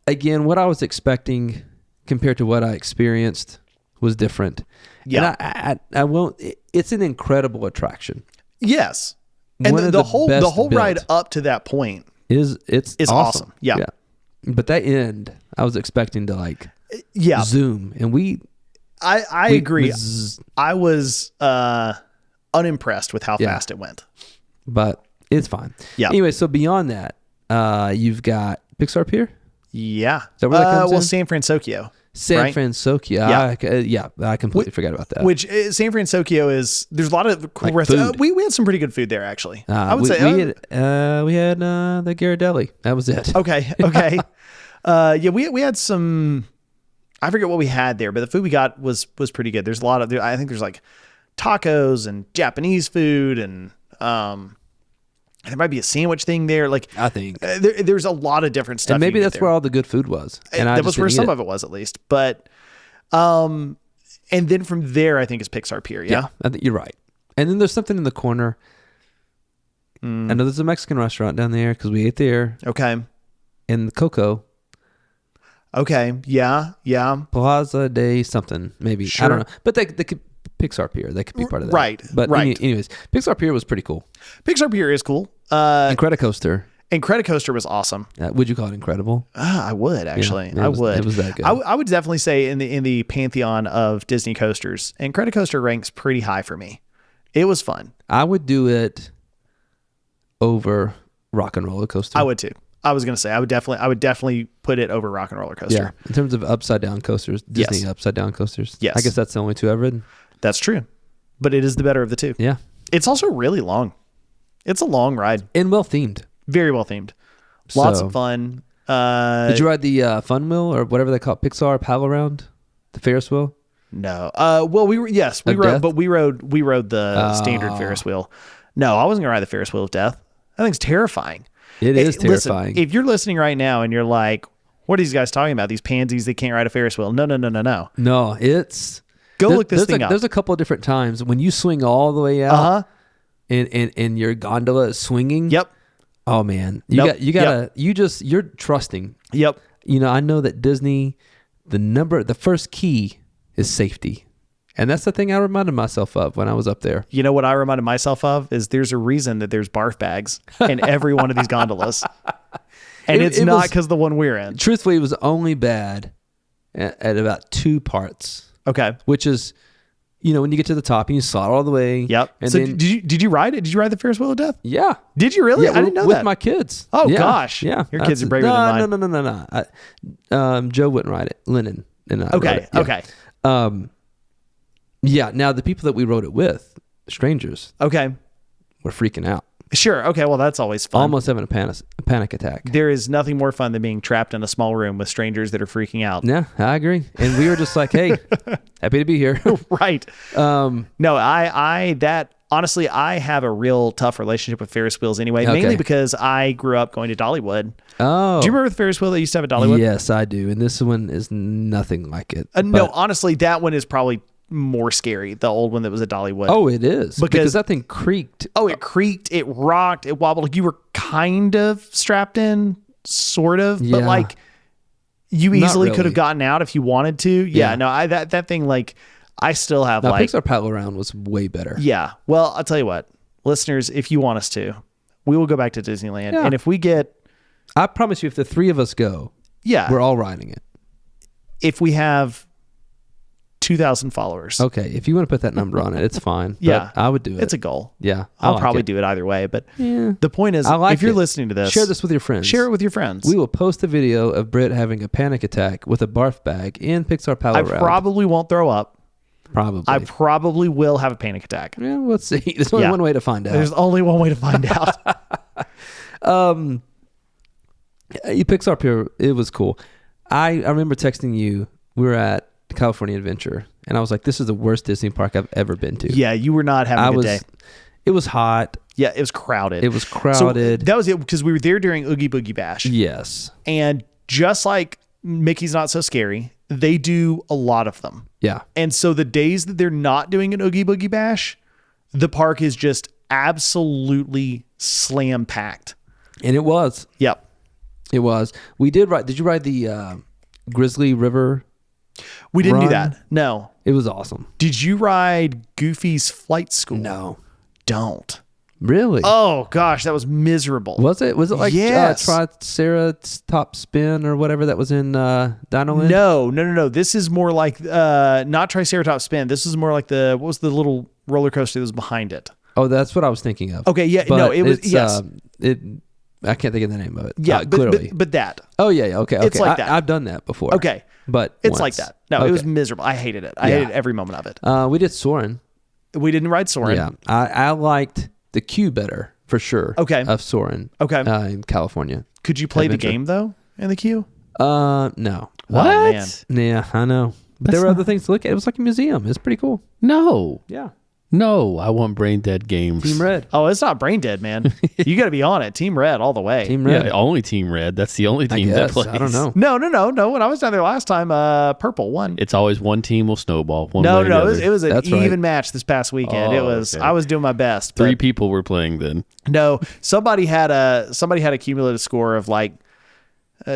Again, what I was expecting compared to what I experienced was different. Yeah. And I won't. It's an incredible attraction. Yes. And One of the the whole best ride built. up to that point. It's awesome. Yeah. But that end, I was expecting to like Yeah. zoom, and I we agree. zzz, I was unimpressed with how fast it went. but it's fine. Yeah. Anyway, so beyond that, you've got Pixar Pier, Yeah. that where that comes in? San Francisco. San Right? Francisco. Yeah. I completely forgot about that. Which San Francisco there's a lot of cool Like restaurants. food. We had some pretty good food there, actually. I would say. we had the Ghirardelli. That was it. Okay. We had some. I forget what we had there, but the food we got was pretty good. There's a lot of. I think there's like tacos and Japanese food, and there might be a sandwich thing there. Like I think. there's a lot of different stuff. And maybe you can that's get where there. all the good food was. And That was where some of it was, at least. But, and then from there, I think is Pixar Pier. Yeah. I think you're right. And then there's something in the corner. I know there's a Mexican restaurant down there because we ate there. Okay. In the Coco Okay. Yeah. Yeah. Plaza de something, maybe. I Sure. don't know. But they could Pixar Pier. They could be part of that. Right, But right. anyways, Pixar Pier was pretty cool. Pixar Pier is cool. Incredicoaster. Incredicoaster was awesome. Would you call it incredible? I would actually. Yeah, I would. It was that good. I would definitely say in the pantheon of Disney coasters, Incredicoaster ranks pretty high for me. It was fun. I would do it over Rock and Roller Coaster. I would too. I was gonna say I would definitely put it over Rock and Roller Coaster. Yeah. In terms of upside down coasters, Disney Yes. upside down coasters. Yes. I guess that's the only two I've ridden. That's true. But it is the better of the two. Yeah. It's also really long. It's a long ride. And well themed. Very well themed. Lots So- of fun. Did you ride the Fun Wheel or whatever they call it, Pixar Paddle Around, the Ferris wheel? No. Well, we rode, Death? but we rode the standard Ferris wheel. No, I wasn't gonna ride the Ferris wheel of death. That thing's terrifying. It is Listen, terrifying. if you're listening right now and you're like, "What are these guys talking about? These pansies? They can't ride a Ferris wheel." No. No, it's Go look this there's thing up. There's a couple of different times when you swing all the way out, Uh-huh. and your gondola is swinging. Yep. Oh man, Nope. you're trusting. Yep. I know that Disney, the first key is safety. And that's the thing I reminded myself of when I was up there. You know what I reminded myself of is there's a reason that there's barf bags in every one of these gondolas. And it's it not was- because the one we're in. Truthfully, it was only bad at about 2 parts, Okay. which is, when you get to the top and you slide all the way. Yep. And So then, did you ride it? Did you ride the Ferris wheel of death? yeah. Did you really? Yeah, I didn't know with that. my kids. Oh, Yeah, gosh. Yeah. Your kids are braver than mine. No. Joe wouldn't ride it. Lennon and I rode Okay. it. Yeah. Okay. Yeah. Now the people that we rode it with, strangers, Okay. were freaking out, Sure. Okay. Well, that's always fun. almost having a panic attack. There is nothing more fun than being trapped in a small room with strangers that are freaking out. Yeah, I agree. And we were just like, hey, happy to be here. Right. Um, No, I that honestly, I have a real tough relationship with Ferris wheels anyway, mainly because I grew up going to Dollywood. Oh. Do you remember the Ferris wheel that used to have at Dollywood? Yes, I do. And this one is nothing like it. No, honestly, that one is probably more scary. The old one that was at Dollywood. Oh, it is. Because that thing creaked. Oh, it creaked, it rocked, it wobbled. Like you were kind of strapped in, sort of, but like you easily could have gotten out if you wanted to. Yeah, no, that thing, like, I still have Pixar Paddle Around was way better. Yeah. Well, I'll tell you what, listeners, if you want us to, we will go back to Disneyland. Yeah. And if we get... I promise you, if the three of us go, we're all riding it. If we have 2,000 followers. Okay. If you want to put that number on it, it's fine. Yeah. I would do it. It's a goal. Yeah. I'll probably do it either way. But the point is, if you're listening to this... Share this with your friends. Share it with your friends. We will post a video of Britt having a panic attack with a barf bag in Pixar Paddle Around. I probably won't throw up. Probably. I probably will have a panic attack. Yeah, let's see. There's only one way to find out. There's only one way to find out. Pixar Pier, it was cool. I remember texting you. We were at California Adventure, and I was like, "This is the worst Disney park I've ever been to." Yeah, you were not having a good day. It was hot. Yeah, it was crowded. So that was it, because we were there during Oogie Boogie Bash. Yes. And just like Mickey's Not So Scary, they do a lot of them. Yeah. And so the days that they're not doing an Oogie Boogie Bash, the park is just absolutely slam packed. And it was. Yep. It was. We did ride. Did you ride the Grizzly River? We didn't do that. No. It was awesome. Did you ride Goofy's Flight School? No. Don't. Really? Oh gosh, that was miserable. Was it? Was it like yes. Triceratops Spin or whatever that was in Dinoland? No. This is more like not Triceratops Spin. This is more like what was the little roller coaster that was behind it? Oh, that's what I was thinking of. Okay, yeah, but no, it was yes. I can't think of the name of it. Yeah, clearly. But that. Oh yeah, okay. It's like that. I've done that before. Okay, but it's like that. No, it was miserable. I hated it. I hated every moment of it. We did Soarin'. We didn't ride Soarin'. Yeah, I liked the queue better for sure. Okay. Of Soarin'. Okay. In California. Could you play the game though in the queue? No. What? Oh, man. Yeah, I know. But there were other things to look at. It was like a museum. It's pretty cool. No. Yeah. No, I want Brain Dead games. Team Red. Oh, it's not Brain Dead, man. You got to be on it. Team Red all the way. Team Red. Yeah, only Team Red. That's the only team that plays. I don't know. No. When I was down there last time, Purple won. It's always one team will snowball. No. It was an even match this past weekend. Oh, it was. okay. I was doing my best. Three people were playing then. No, somebody had a cumulative score of like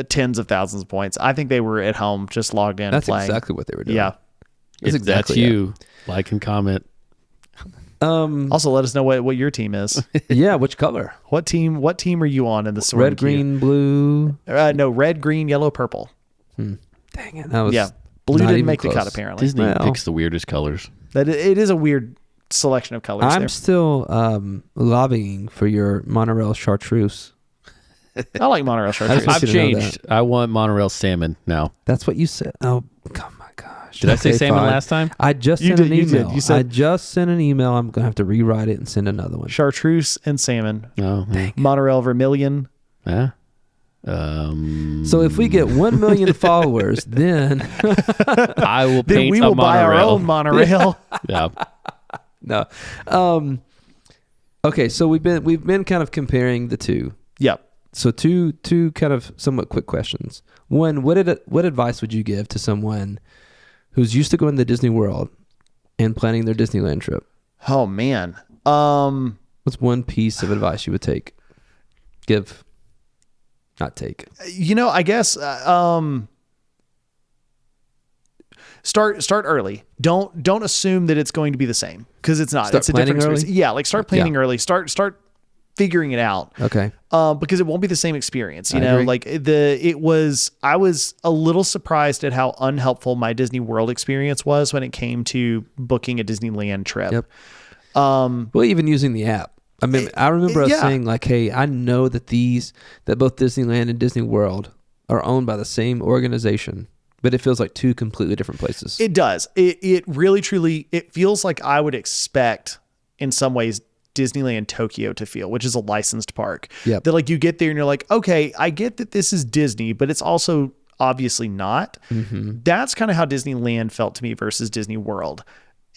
tens of thousands of points. I think they were at home just logged in. That's playing. exactly what they were doing. Yeah. That's you. Like and comment. Also, let us know what your team is. Yeah, which color? What team are you on in the Soarin' Red, green, blue. No, red, green, yellow, purple. Dang it! That was blue not didn't even make close. the cut apparently. Disney picks the weirdest colors. That it is a weird selection of colors. I'm still lobbying for your monorail chartreuse. I like monorail chartreuse. want I've you to know changed. I want monorail salmon now. That's what you said. Oh, my gosh! Did I say salmon last time? I just You sent an did, you did. email. You said- I just sent an email. I'm gonna have to rewrite it and send another one. Chartreuse and salmon. Oh, Monorail vermilion. yeah. So if we get 1 million followers, then I will Then paint we a will buy our monorail. own monorail. Yeah. no. Okay, so we've been kind of comparing the two. Yep. So two kind of somewhat quick questions. One, what advice would you give to someone who's used to going to Disney World and planning their Disneyland trip? Oh man. What's one piece of advice you would give, not take? I guess start early. Don't assume that it's going to be the same, because it's not. Start it's a different planning experience. early? Yeah, like start planning early. Start figuring it out. Okay. Because it won't be the same experience. I agree. Like I was a little surprised at how unhelpful my Disney World experience was when it came to booking a Disneyland trip. Yep. Well, even using the app. I mean, I remember us saying like, "Hey, I know that both Disneyland and Disney World are owned by the same organization, but it feels like two completely different places." It does. It really, truly, it feels like I would expect in some ways Disneyland Tokyo to feel, which is a licensed park. Yep. That like you get there and you're like, okay, I get that this is Disney, but it's also obviously not. Mm-hmm. That's kind of how Disneyland felt to me versus Disney World.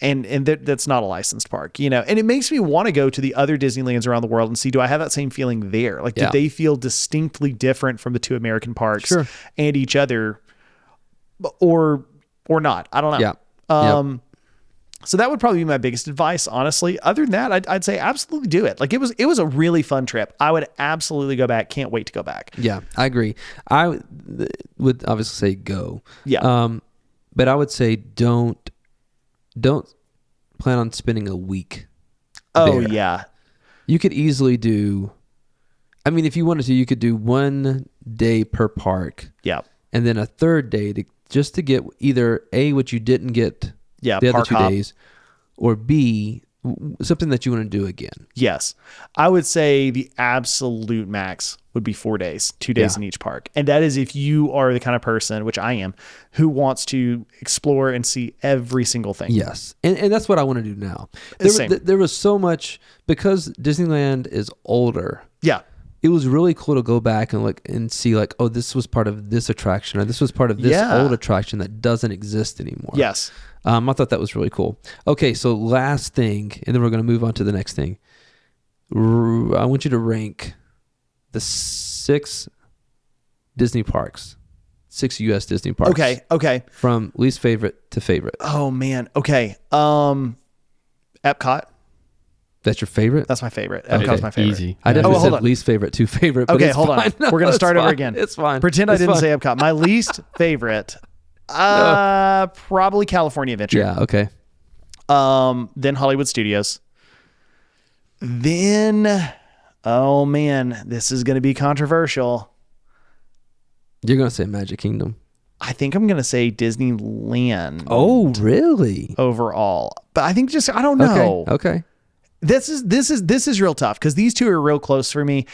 And that's not a licensed park, you know, and it makes me want to go to the other Disneylands around the world and see, do I have that same feeling there? Like, do they feel distinctly different from the two American parks and each other, or not? I don't know. Yeah. So that would probably be my biggest advice, honestly. Other than that, I'd say absolutely do it. Like, it was a really fun trip. I would absolutely go back. Can't wait to go back. Yeah, I agree. I would obviously say go. Yeah. But I would say don't plan on spending a week. Oh, there. yeah. You could easily do, I mean, if you wanted to, you could do 1 day per park. Yeah. And then a third day to get either A, what you didn't get the other 2 days, or B, something that you want to do again. Yes. I would say the absolute max would be 4 days, 2 days in each park. And that is if you are the kind of person, which I am, who wants to explore and see every single thing. Yes. And that's what I want to do now. There was so much, because Disneyland is older. Yeah. It was really cool to go back and look and see, like, oh, this was part of this attraction, or this was part of this old attraction that doesn't exist anymore. Yes. I thought that was really cool. Okay, so last thing, and then we're going to move on to the next thing. I want you to rank the 6 Disney parks, 6 U.S. Disney parks. Okay. From least favorite to favorite. Oh, man. Okay. Epcot. That's your favorite? That's my favorite. Epcot's my favorite. Easy. I definitely said hold on. least favorite to favorite. But Okay, it's hold on. fine. No, We're going to start it's over fine. again. It's fine. Pretend It's I didn't fine. say Epcot. My least favorite, probably California Adventure. Yeah, okay. Then Hollywood Studios. Then, oh man, this is going to be controversial. You're going to say Magic Kingdom. I think I'm going to say Disneyland. Oh, really? Overall. But I think I don't know. Okay. This is real tough because these two are real close for me.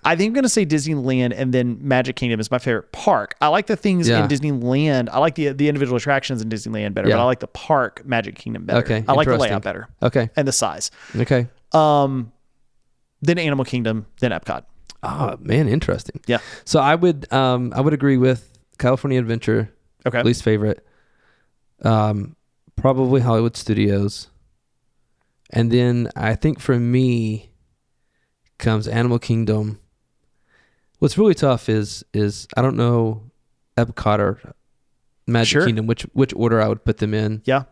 I think I'm going to say Disneyland, and then Magic Kingdom is my favorite park. I like the things in Disneyland. I like the individual attractions in Disneyland better, but I like the park Magic Kingdom better. Okay, I like the interesting. layout better. Okay. And the size. Okay. Then Animal Kingdom, then Epcot. Oh, man, interesting. Yeah. So I would agree with California Adventure. Okay. Least favorite. Probably Hollywood Studios. And then I think for me comes Animal Kingdom. What's really tough is I don't know Epcot or Magic Kingdom, which order I would put them in. Yeah.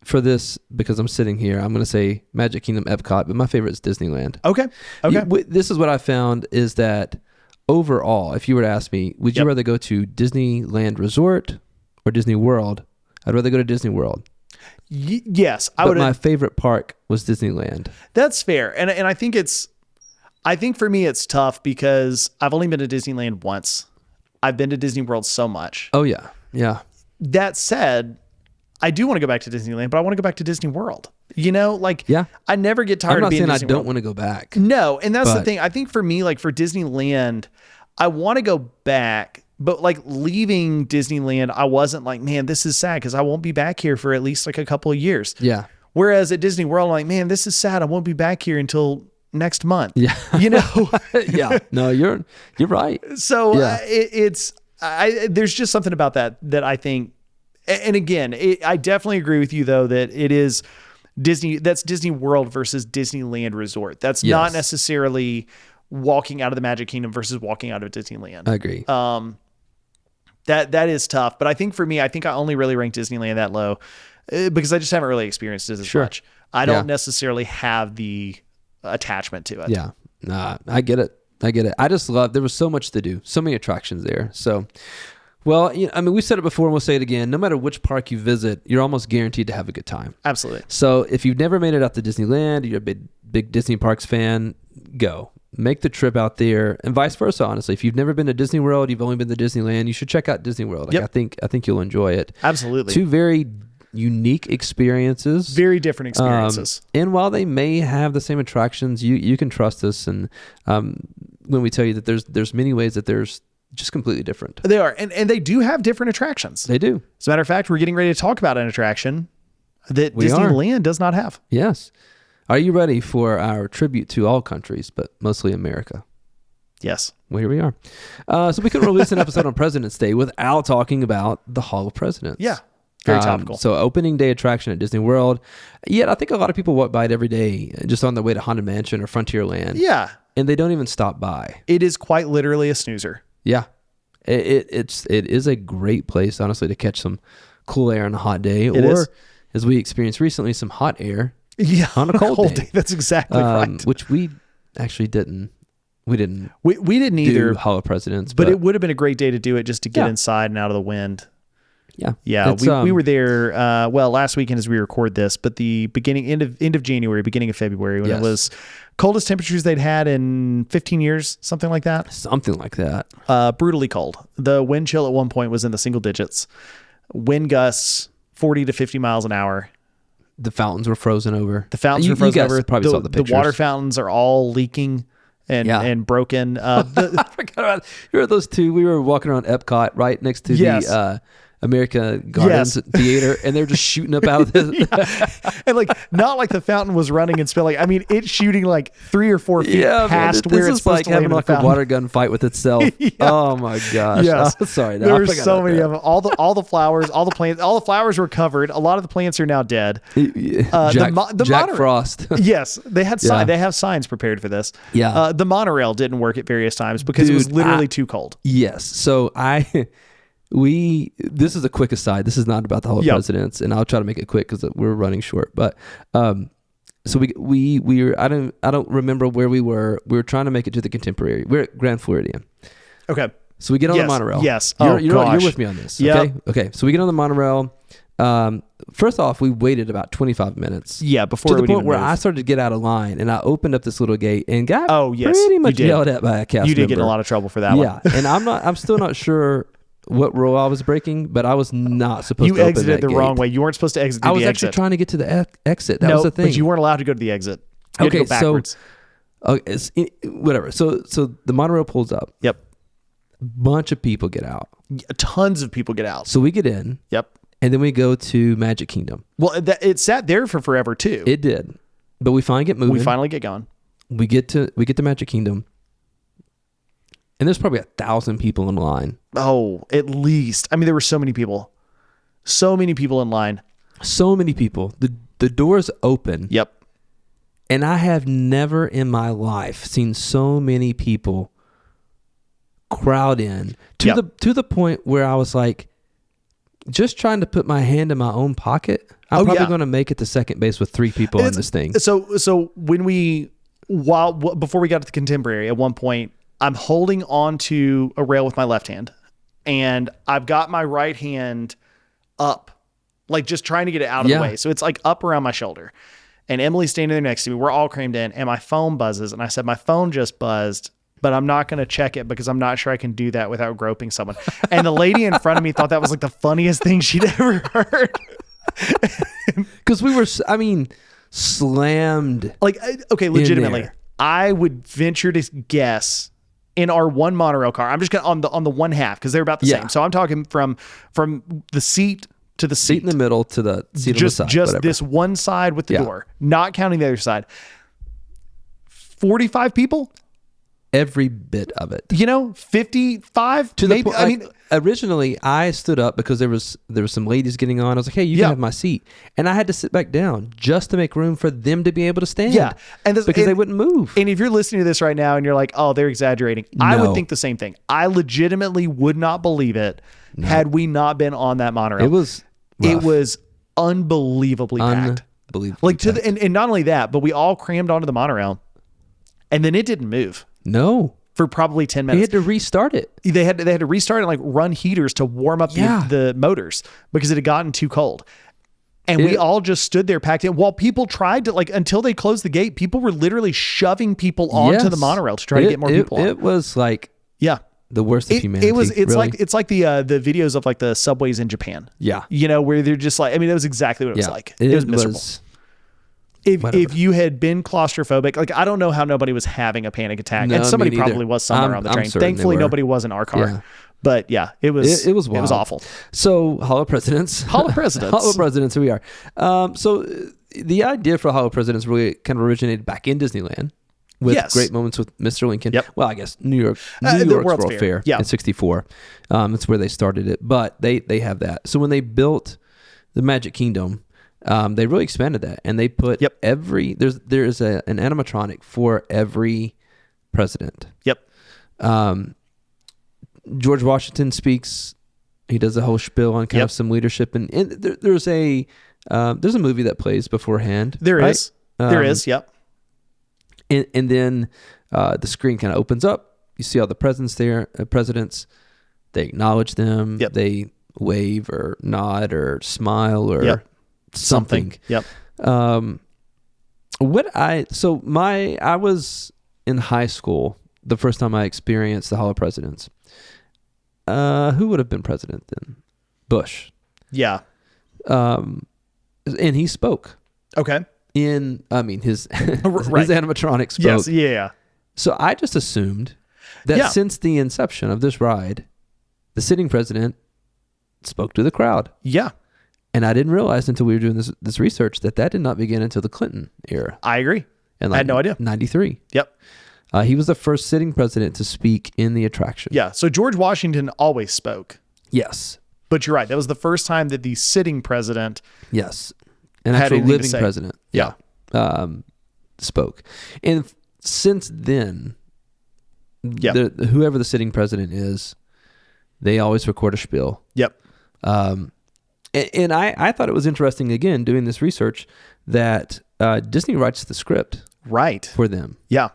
For this, because I'm sitting here, I'm going to say Magic Kingdom, Epcot, but my favorite is Disneyland. Okay. This is what I found is that overall, if you were to ask me, would you rather go to Disneyland Resort or Disney World? I'd rather go to Disney World. Yes, I but would. My favorite park was Disneyland. That's fair, and I think for me it's tough because I've only been to Disneyland once. I've been to Disney World so much. Oh yeah. That said, I do want to go back to Disneyland, but I want to go back to Disney World. You know, like I never get tired of being I'm not Disney saying I World. don't want to go back. No, and that's the thing. I think for me, like for Disneyland, I want to go back. But like leaving Disneyland, I wasn't like, man, this is sad because I won't be back here for at least like a couple of years. Yeah. Whereas at Disney World, I'm like, man, this is sad. I won't be back here until next month. Yeah. You know? Yeah. No, you're right. So there's just something about that I think, and again, I definitely agree with you though, that it is that's Disney World versus Disneyland Resort. That's not necessarily walking out of the Magic Kingdom versus walking out of Disneyland. I agree. That is tough. But I think for me, I only really rank Disneyland that low because I just haven't really experienced it as much. I don't necessarily have the attachment to it. Yeah. Nah, I get it. I just love, there was so much to do, so many attractions there. So, well, I mean, we've said it before and we'll say it again. No matter which park you visit, you're almost guaranteed to have a good time. Absolutely. So if you've never made it out to Disneyland, you're a big Disney Parks fan, go. Make the trip out there, and vice versa. Honestly, if you've never been to Disney World, you've only been to Disneyland, you should check out Disney World. Like, I think you'll enjoy it. Absolutely. Two very unique experiences, very different experiences. And while they may have the same attractions, you can trust us. And when we tell you that there's many ways that there's just completely different. They are, and they do have different attractions. They do. As a matter of fact, we're getting ready to talk about an attraction that Disneyland does not have. Yes. Are you ready for our tribute to all countries, but mostly America? Yes. Well, here we are. So we couldn't release an episode on President's Day without talking about the Hall of Presidents. Yeah. Very topical. So opening day attraction at Disney World. Yet I think a lot of people walk by it every day just on their way to Haunted Mansion or Frontierland. Yeah. And they don't even stop by. It is quite literally a snoozer. Yeah. It is a great place, honestly, to catch some cool air on a hot day. As we experienced recently, some hot air on a cold day. That's exactly right. Which we actually didn't. We didn't either. Hollow Presidents. But it would have been a great day to do it just to get inside and out of the wind. Yeah. Yeah. We were there, last weekend as we record this, but the end of January, beginning of February, when it was coldest temperatures they'd had in 15 years, something like that. Something like that. Brutally cold. The wind chill at one point was in the single digits. Wind gusts 40 to 50 miles an hour. The fountains were frozen over. You guys over. Probably saw the pictures. The water fountains are all leaking and broken. I forgot about you were those two. We were walking around Epcot right next to the America Gardens Theater, and they're just shooting up out of this. And like, not like the fountain was running and spilling. I mean, it's shooting like 3 or 4 feet past where it's supposed like to having like a water gun fight with itself. Oh my gosh! Yes. Oh, sorry, there were so many of them. All the flowers, all the plants, all the flowers were covered. A lot of the plants are now dead. Jack Frost. Yes, they had they have signs prepared for this. Yeah, the monorail didn't work at various times because it was literally too cold. Yes, so this is a quick aside. This is not about the Hall of Presidents, and I'll try to make it quick because we're running short. But so we were I don't remember where we were. We were trying to make it to the Contemporary. We're at Grand Floridian. Okay. So we get on the monorail. Yes. You're with me on this. Okay. Okay. So we get on the monorail. First off, we waited about 25 minutes. Yeah, before to the point where I started to get out of line, and I opened up this little gate and got pretty much yelled at by a cast member. You did get in a lot of trouble for that one. Yeah, and I'm still not sure what role I was breaking, but I was not supposed to open that gate. You exited the wrong way. You weren't supposed to exit the exit. I was actually trying to get to the exit. That was the thing. But you weren't allowed to go to the exit. You had to go backwards. Whatever. So the monorail pulls up. Yep. Bunch of people get out. Tons of people get out. So we get in. Yep. And then we go to Magic Kingdom. Well, it sat there for forever too. It did. But we finally get moving. We finally get going. We get to Magic Kingdom. And there's probably 1,000 people in line. Oh, at least. I mean, there were so many people. So many people in line. So many people. The doors open. Yep. And I have never in my life seen so many people crowd in to the point where I was like, just trying to put my hand in my own pocket. I'm probably going to make it to second base with 3 people in this thing. So when before we got to the Contemporary, at one point, I'm holding on to a rail with my left hand, and I've got my right hand up, like just trying to get it out of the way. So it's like up around my shoulder. And Emily's standing there next to me. We're all crammed in, and my phone buzzes. And I said, my phone just buzzed, but I'm not going to check it because I'm not sure I can do that without groping someone. And the lady in front of me thought that was like the funniest thing she'd ever heard. Because we were, slammed. Like, okay, legitimately, I would venture to guess in our one monorail car, I'm just going on the one half because they're about the same. So I'm talking from the seat to the seat in the middle to the seat on the side. Just whatever. this one side with the door, not counting the other side. 45 people. Every bit of it. 55 to maybe. The point, I mean, originally I stood up because there was some ladies getting on. I was like, hey, you can have my seat. And I had to sit back down just to make room for them to be able to stand. Yeah. Because they wouldn't move. And if you're listening to this right now and you're like, oh, they're exaggerating. No. I would think the same thing. I legitimately would not believe it had we not been on that monorail. It was rough. It was unbelievably packed. Like and not only that, but we all crammed onto the monorail and then it didn't move. No. For probably 10 minutes. They had to restart it. They had to restart and like run heaters to warm up the motors because it had gotten too cold. And we all just stood there packed in while people tried to until they closed the gate, people were literally shoving people onto the monorail to try to get more people on. It was like the worst of humanity. It's like the videos of like the subways in Japan. Yeah. Where they're just like, I mean, that was exactly what it was like. It was miserable. If you had been claustrophobic, like I don't know how nobody was having a panic attack, and somebody probably was somewhere on the train. Thankfully, nobody was in our car. Yeah. But yeah, it was wild. It was awful. So Hall of Presidents, Hall of Presidents, here we are. So the idea for Hall of Presidents really kind of originated back in Disneyland with great moments with Mr. Lincoln. Yep. Well, I guess New York's World Fair in Yeah. '64. That's where they started it, but they have that. So when they built the Magic Kingdom, they really expanded that, and they put there's an animatronic for every president. Yep. George Washington speaks. He does a whole spiel on kind of some leadership, and there's a movie that plays beforehand. There right? is. There is. Yep. And then the screen kind of opens up. You see all the presidents there. They acknowledge them. Yep. They wave or nod or smile or something. Yep. I was in high school the first time I experienced the Hall of Presidents. Who would have been president then? Bush. Yeah. And he spoke. Okay. His his Right. animatronic spoke. Yes. Yeah. So I just assumed that since the inception of this ride, the sitting president spoke to the crowd. Yeah. And I didn't realize until we were doing this research that did not begin until the Clinton era. I agree. And I had no idea. 93. Yep. He was the first sitting president to speak in the attraction. Yeah. So George Washington always spoke. Yes. But you're right. That was the first time that the sitting president Yes. An had actual anything to living say. president. Yeah. Spoke. And since then, Yeah. whoever the sitting president is, they always record a spiel. Yep. And I thought it was interesting, again, doing this research, that Disney writes the script Right. for them. Yeah.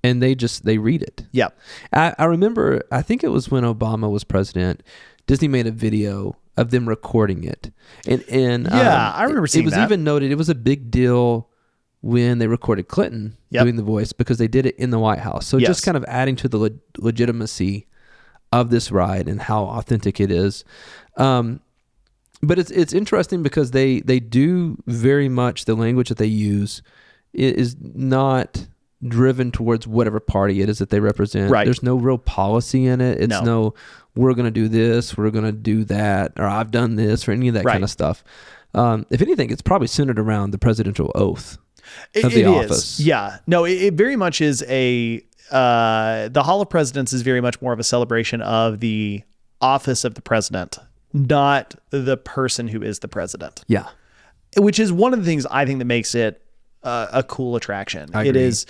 And they read it. Yeah. I remember, I think it was when Obama was president, Disney made a video of them recording it. And I remember seeing it was that. even noted, it was a big deal when they recorded Clinton doing the voice, because they did it in the White House. So just kind of adding to the legitimacy of this ride and how authentic it is. But it's interesting because they do very much, the language that they use is not driven towards whatever party it is that they represent. Right. There's no real policy in it. It's no we're going to do this, we're going to do that, or I've done this, or any of that kind of stuff. If anything, it's probably centered around the presidential oath of the office. Yeah. No, it very much is the Hall of Presidents is very much more of a celebration of the office of the president, not the person who is the president. Yeah. Which is one of the things I think that makes it a cool attraction. I It agree. is,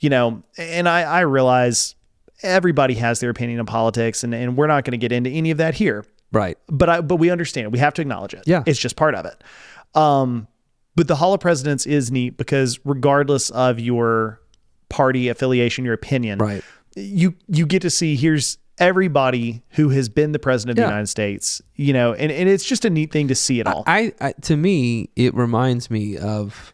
and I realize everybody has their opinion on politics, and we're not going to get into any of that here. Right. But we understand it. We have to acknowledge it. Yeah. It's just part of it. But the Hall of Presidents is neat because regardless of your party affiliation, your opinion, Right. you get to see here's everybody who has been the president of the United States, and it's just a neat thing to see it all. I to me, it reminds me of,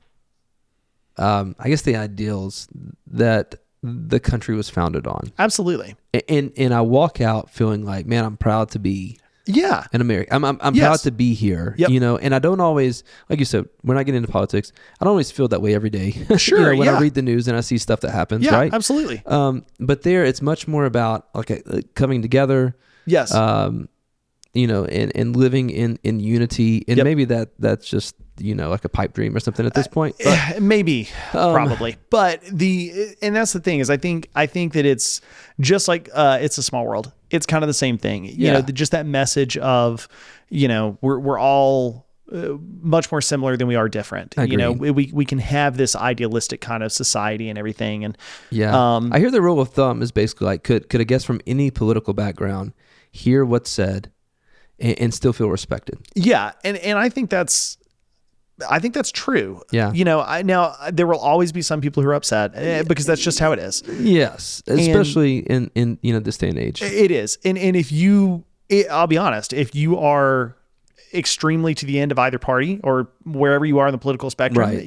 I guess, the ideals that the country was founded on. Absolutely. And I walk out feeling like, man, I'm proud to be an American. I'm proud to be here, Yep. and I don't always, like you said, we're not getting into politics. I don't always feel that way every day. Sure. When I read the news and I see stuff that happens, Yeah, right? absolutely. But there, it's much more about coming together, Yes. and living in unity. And maybe that's just, like a pipe dream or something at this point. But, Maybe, probably, but and that's the thing is I think that it's just like It's a Small World. It's kind of the same thing, just that message of, we're all much more similar than we are different. I agree. We can have this idealistic kind of society and everything, and I hear the rule of thumb is basically like, could a guest from any political background hear what's said and still feel respected? Yeah, and I think that's true. Yeah. Now there will always be some people who are upset because that's just how it is. Yes, especially in this day and age. It is. And if I'll be honest, if you are extremely to the end of either party or wherever you are on the political spectrum, Right.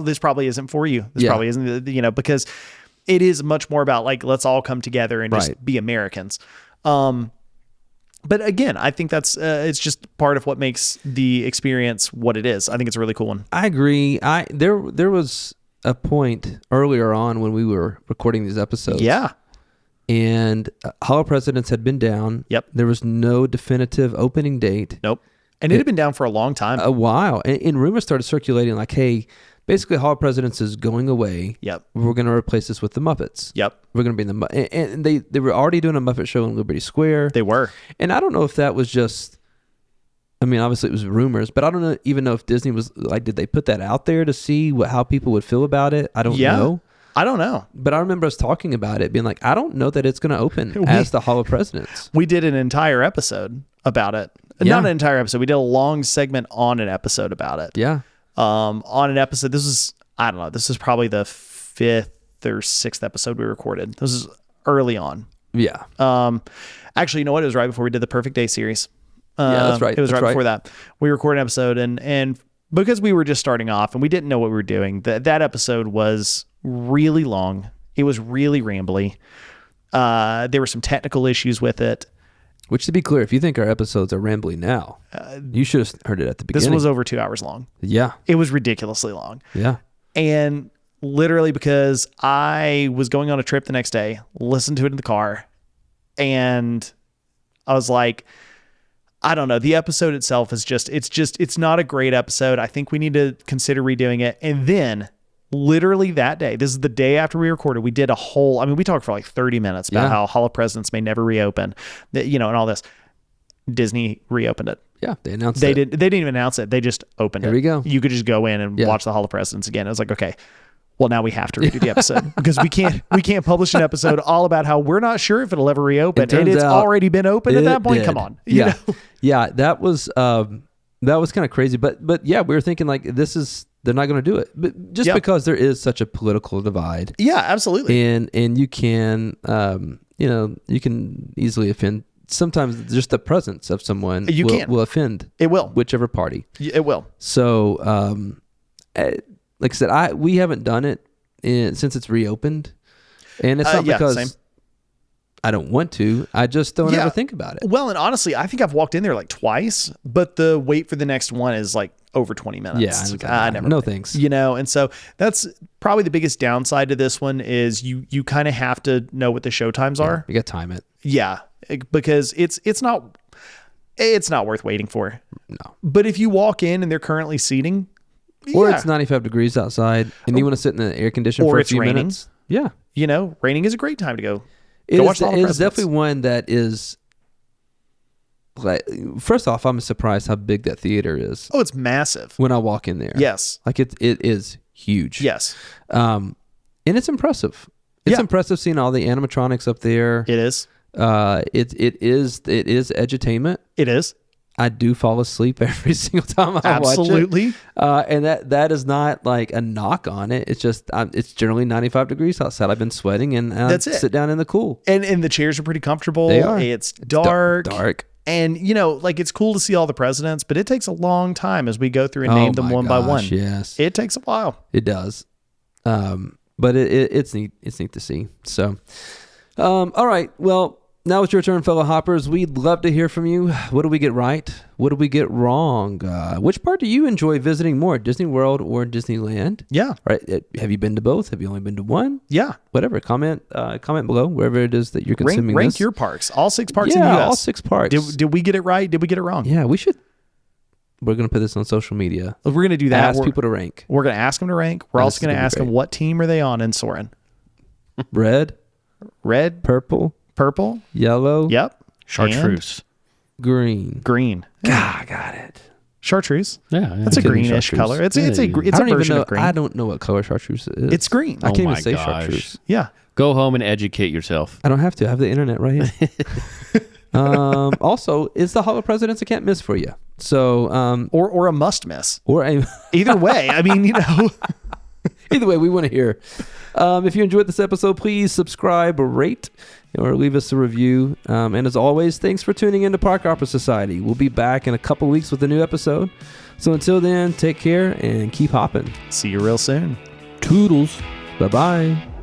this probably isn't for you. This probably isn't, because it is much more about like, let's all come together and just be Americans. But again, I think that's it's just part of what makes the experience what it is. I think it's a really cool one. I agree. There was a point earlier on when we were recording these episodes. Yeah. And Hall of Presidents had been down. Yep. There was no definitive opening date. Nope. And it had been down for a long time. A while. And rumors started circulating like, hey, basically Hall of Presidents is going away. Yep. We're going to replace this with the Muppets. Yep. We're going to be in the... And they were already doing a Muppet show in Liberty Square. They were. And I don't know if that was just I mean, obviously it was rumors, but I don't even know if Disney was like, did they put that out there to see how people would feel about it? I don't know. I don't know. But I remember us talking about it, being like, I don't know that it's going to open as the Hall of Presidents. We did an entire episode about it. Yeah. Not an entire episode. We did a long segment on an episode about it. Yeah. On an episode, this was, I don't know, this is probably the 5th or 6th episode we recorded. This is early on. Yeah. Actually, you know what? It was right before we did the Perfect Day series. Yeah, that's right. It was That's right before that. We recorded an episode, and because we were just starting off and we didn't know what we were doing, that episode was really long. It was really rambly. There were some technical issues with it. Which, to be clear, if you think our episodes are rambling now, you should have heard it at the beginning. This was over 2 hours long. Yeah. It was ridiculously long. Yeah. And literally because I was going on a trip the next day, listened to it in the car, and I was like, I don't know. The episode itself is it's not a great episode. I think we need to consider redoing it. And then literally that day, this is the day after we recorded, we did we talked for like 30 minutes about how Hall of Presidents may never reopen, and all this. Disney reopened it. Yeah. They announced They it. didn't even announce it. They just opened it. Here we go. You could just go in and watch the Hall of Presidents again. I was like, okay, well, now we have to redo the episode because we can't publish an episode all about how we're not sure if it'll ever reopen, and it's already been open at that point. Come on. Yeah. Yeah. That was kind of crazy, but yeah, we were thinking like, they're not going to do it, but just because there is such a political divide. Yeah, absolutely. And you can, you can easily offend. Sometimes just the presence of someone will offend. It will. Whichever party. It will. So, like I said, we haven't done it since it's reopened, and it's not because I don't want to. I just don't ever think about it. Well, and honestly, I think I've walked in there like twice, but the wait for the next one is like over 20 minutes. Yeah, like, I never. No thanks. And so that's probably the biggest downside to this one is you kind of have to know what the show times are. You got to time it. Yeah, because it's not worth waiting for. No. But if you walk in and they're currently seating, or it's 95 degrees outside and you want to sit in the air conditioner for a few minutes. Yeah. Raining is a great time to go. It's definitely one that is like, first off, I'm surprised how big that theater is. Oh, it's massive. When I walk in there. Yes. Like it is huge. Yes. And it's impressive. It's impressive seeing all the animatronics up there. It is. It is edutainment. It is. I do fall asleep every single time I Absolutely. watch it. And that is not like a knock on it. It's just it's generally 95 degrees outside. I've been sweating and that's it. Sit down in the cool. And the chairs are pretty comfortable. They are. It's dark. Dark. And like it's cool to see all the presidents, but it takes a long time as we go through and name them one by one. Yes. It takes a while. It does. But it's neat. It's neat to see. So, all right. Well, now it's your turn, fellow hoppers. We'd love to hear from you. What do we get right? What do we get wrong? Which part do you enjoy visiting more, Disney World or Disneyland? Yeah. Right. Have you been to both? Have you only been to one? Yeah. Whatever. Comment below wherever it is that you're consuming rank this. your parks. All 6 parks in the U.S. all 6 parks. Did we get it right? Did we get it wrong? Yeah, we should. We're going to put this on social media. We're going to do that. Ask people to rank. We're going to ask them to rank. We're also going to ask them what team are they on in Soarin'. Red, purple, yellow. Yep. Chartreuse. Green. God, got it. Chartreuse. Yeah. That's a greenish color. It's a version of green. I don't know what color chartreuse is. It's green. I can't even my say gosh. chartreuse. Yeah. Go home and educate yourself. I don't have to. I have the internet right here. Also, it's the Hall of Presidents I can't miss for you. So, or a must miss. Or either way. I mean, either way, we want to hear. If you enjoyed this episode, please subscribe or rate or leave us a review. And as always, thanks for tuning in to Park Opera Society. We'll be back in a couple weeks with a new episode. So until then, take care and keep hopping. See you real soon. Toodles. Bye-bye.